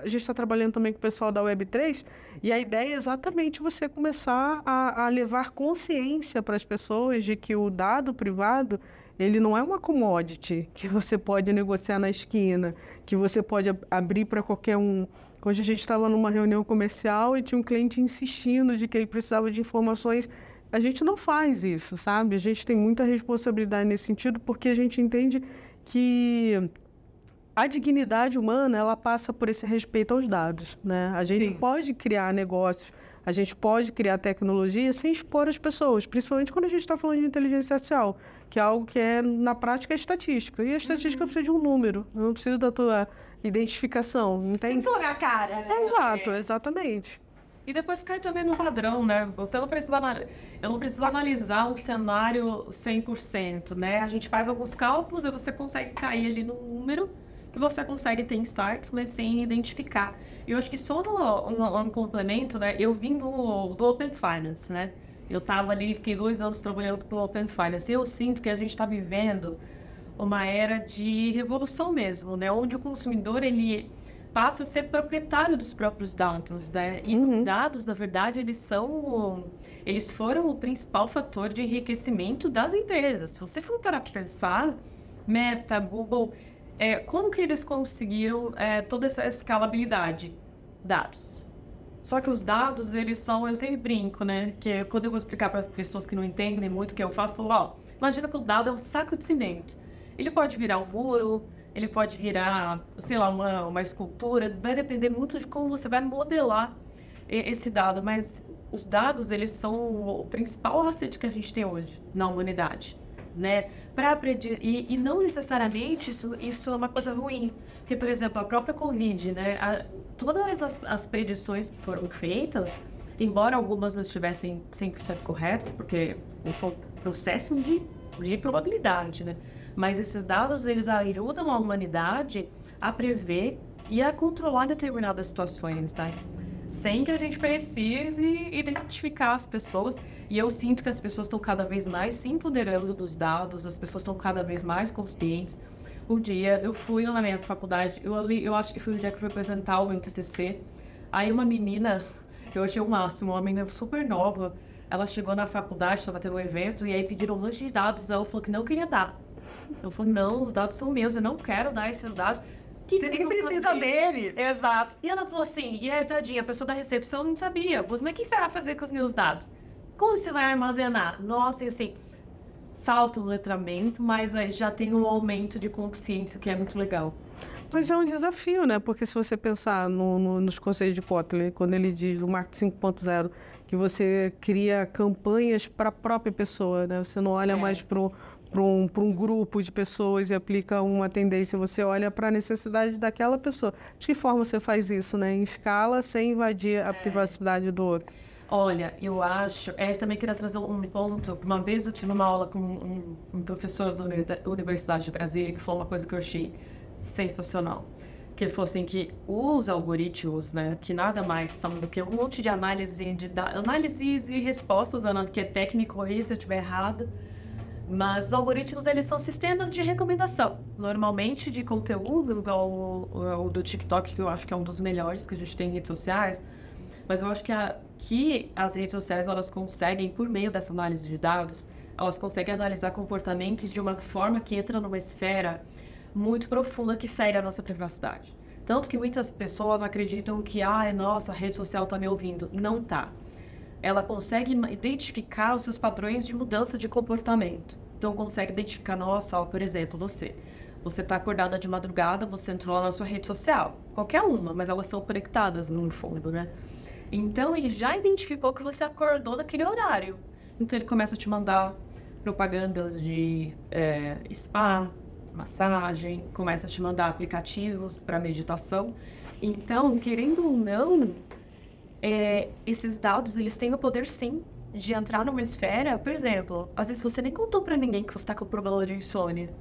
a gente está trabalhando também com o pessoal da Web3 e a ideia é exatamente você começar a levar consciência para as pessoas de que o dado privado ele não é uma commodity que você pode negociar na esquina, que você pode abrir para qualquer um. Hoje a gente estava numa reunião comercial e tinha um cliente insistindo de que ele precisava de informações. A gente não faz isso, sabe? A gente tem muita responsabilidade nesse sentido porque a gente entende que a dignidade humana, ela passa por esse respeito aos dados, né? A gente pode criar negócios, a gente pode criar tecnologia sem expor as pessoas, principalmente quando a gente está falando de inteligência artificial, que é algo que na prática é estatística. E a estatística precisa de um número, não precisa da tua identificação, não tem? Tem que colocar a cara, né? Exato, exatamente. E depois cai também no padrão, né? Eu não preciso analisar um cenário 100%, né? A gente faz alguns cálculos e você consegue cair ali no número que você consegue ter insights, mas sem identificar. E eu acho que só no complemento, né? Eu vim do Open Finance, né? Eu tava ali, fiquei 2 anos trabalhando com o Open Finance. E eu sinto que a gente está vivendo uma era de revolução mesmo, né? Onde o consumidor, ele passa a ser proprietário dos próprios dados, né? E os dados, na verdade, eles foram o principal fator de enriquecimento das empresas. Se você for para pensar, Meta, Google, como que eles conseguiram toda essa escalabilidade? Dados. Só que os dados, eles são, eu sempre brinco, né? Que quando eu vou explicar para pessoas que não entendem muito o que eu faço, eu falo, imagina que o dado é um saco de cimento. Ele pode virar um muro, ele pode virar, sei lá, uma escultura, vai depender muito de como você vai modelar esse dado, mas os dados, eles são o principal asset que a gente tem hoje na humanidade, né? Para aprender, e não necessariamente isso é uma coisa ruim, porque, por exemplo, a própria Covid, né? Todas as predições que foram feitas, embora algumas não estivessem 100% corretas, porque foi um processo de probabilidade, né? Mas esses dados, eles ajudam a humanidade a prever e a controlar determinadas situações, tá? Sem que a gente precise identificar as pessoas. E eu sinto que as pessoas estão cada vez mais se empoderando dos dados, as pessoas estão cada vez mais conscientes. Um dia, eu fui na minha faculdade, eu acho que foi o dia que eu fui apresentar o meu TCC. Aí uma menina, eu achei o máximo, uma menina super nova, ela chegou na faculdade, estava tendo um evento, e aí pediram um monte de dados, ela falou que não queria dar. Eu falei, não, os dados são meus, eu não quero dar esses dados. Você nem precisa deles. Exato. E ela falou assim, e aí, tadinha, a pessoa da recepção não sabia. Mas o que você vai fazer com os meus dados? Como você vai armazenar? Nossa, e assim, falta o letramento, mas aí já tem um aumento de consciência, que é muito legal. Mas é um desafio, né? Porque se você pensar nos conceitos de Kotler, quando ele diz no Marketing 5.0, que você cria campanhas para a própria pessoa, né? Você não olha mais para um grupo de pessoas e aplica uma tendência, você olha para a necessidade daquela pessoa. De que forma você faz isso, né? Em escala, sem invadir a privacidade do outro. Olha, eu acho... também queria trazer um ponto. Uma vez eu tive uma aula com um professor da Universidade de Brasília, que falou uma coisa que eu achei sensacional. Que ele falou assim, que os algoritmos, né, que nada mais são do que um monte de análises e respostas, que é técnico aí, se eu estiver errado. Mas os algoritmos, eles são sistemas de recomendação, normalmente de conteúdo, igual o do TikTok, que eu acho que é um dos melhores que a gente tem em redes sociais. Mas eu acho que as redes sociais, elas conseguem, por meio dessa análise de dados, elas conseguem analisar comportamentos de uma forma que entra numa esfera muito profunda que fere a nossa privacidade. Tanto que muitas pessoas acreditam que, nossa, a rede social tá me ouvindo. Não tá. Ela consegue identificar os seus padrões de mudança de comportamento. Então, consegue identificar, nossa, por exemplo, você tá acordada de madrugada, você entrou lá na sua rede social. Qualquer uma, mas elas são conectadas no fundo, né? Então, ele já identificou que você acordou naquele horário. Então, ele começa a te mandar propagandas de spa, massagem, começa a te mandar aplicativos para meditação. Então, querendo ou não, esses dados, eles têm o poder, sim, de entrar numa esfera. Por exemplo, às vezes você nem contou para ninguém que você está com problema de insônia,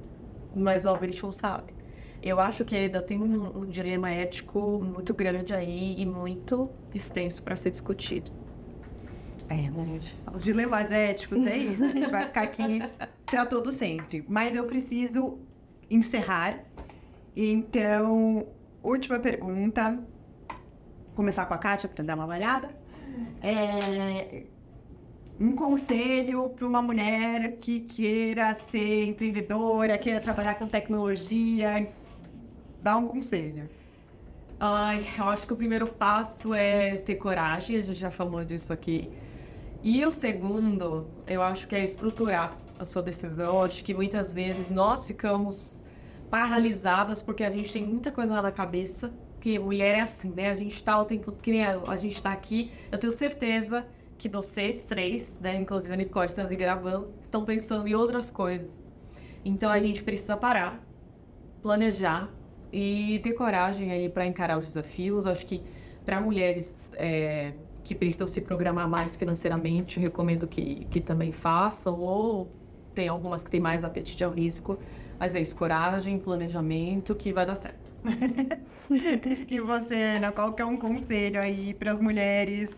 mas o algoritmo sabe. Eu acho que ainda tem um dilema ético muito grande aí e muito extenso para ser discutido. Os dilemas éticos, é isso. A gente vai ficar aqui para todo sempre. Mas eu preciso encerrar. Então, última pergunta. Vou começar com a Kátia para dar uma avaliada. Um conselho para uma mulher que queira ser empreendedora, queira trabalhar com tecnologia. Dá um conselho. Eu acho que o primeiro passo é ter coragem, a gente já falou disso aqui. E o segundo, eu acho que é estruturar a sua decisão. Acho que muitas vezes nós ficamos paralisadas porque a gente tem muita coisa na cabeça. Porque mulher é assim, né? A gente tá o tempo que nem a gente tá aqui. Eu tenho certeza que vocês três, né? Inclusive a Nicole está gravando, estão pensando em outras coisas. Então a gente precisa parar, planejar e ter coragem aí para encarar os desafios. Acho que para mulheres que precisam se programar mais financeiramente, eu recomendo que também façam, ou tem algumas que têm mais apetite ao risco, mas é isso, coragem, planejamento, que vai dar certo. E você, Ana, qual que é um conselho aí para as mulheres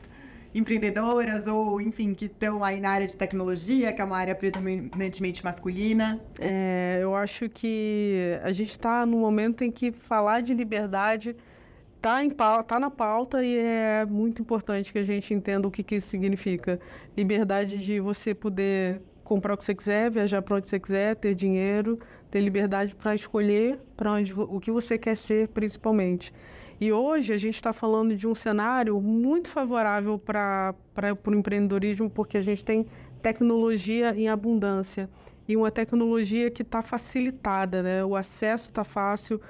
empreendedoras ou, enfim, que estão aí na área de tecnologia, que é uma área predominantemente masculina? Eu acho que a gente está num momento em que falar de liberdade tá na pauta e é muito importante que a gente entenda o que isso significa. Liberdade de você poder comprar o que você quiser, viajar para onde você quiser, ter dinheiro, ter liberdade para escolher o que você quer ser, principalmente. E hoje a gente está falando de um cenário muito favorável para o empreendedorismo, porque a gente tem tecnologia em abundância e uma tecnologia que está facilitada, né? O acesso está fácil,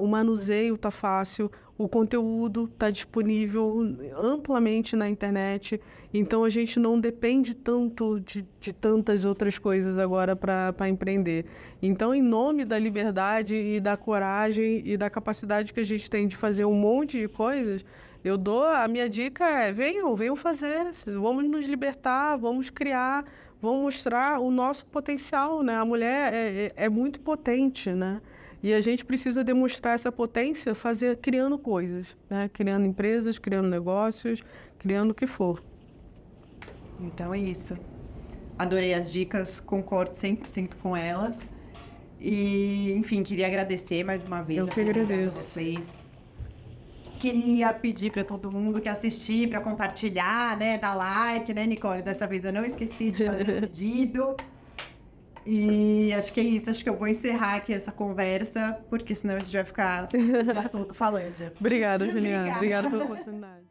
o manuseio está fácil, o conteúdo está disponível amplamente na internet, então a gente não depende tanto de tantas outras coisas agora para empreender. Então, em nome da liberdade e da coragem e da capacidade que a gente tem de fazer um monte de coisas, a minha dica é: venham fazer, vamos nos libertar, vamos criar, vamos mostrar o nosso potencial, né? A mulher é muito potente, né? E a gente precisa demonstrar essa potência criando coisas, né? Criando empresas, criando negócios, criando o que for. Então é isso. Adorei as dicas, concordo 100% com elas. E, enfim, queria agradecer mais uma vez. Eu que agradeço. Vocês. Queria pedir para todo mundo que assistir, para compartilhar, né? Dar like, né, Nicole? Dessa vez eu não esqueci de fazer o pedido. E acho que é isso, acho que eu vou encerrar aqui essa conversa, porque senão a gente vai ficar já todo falando. Obrigada, Juliana. Obrigada pela oportunidade.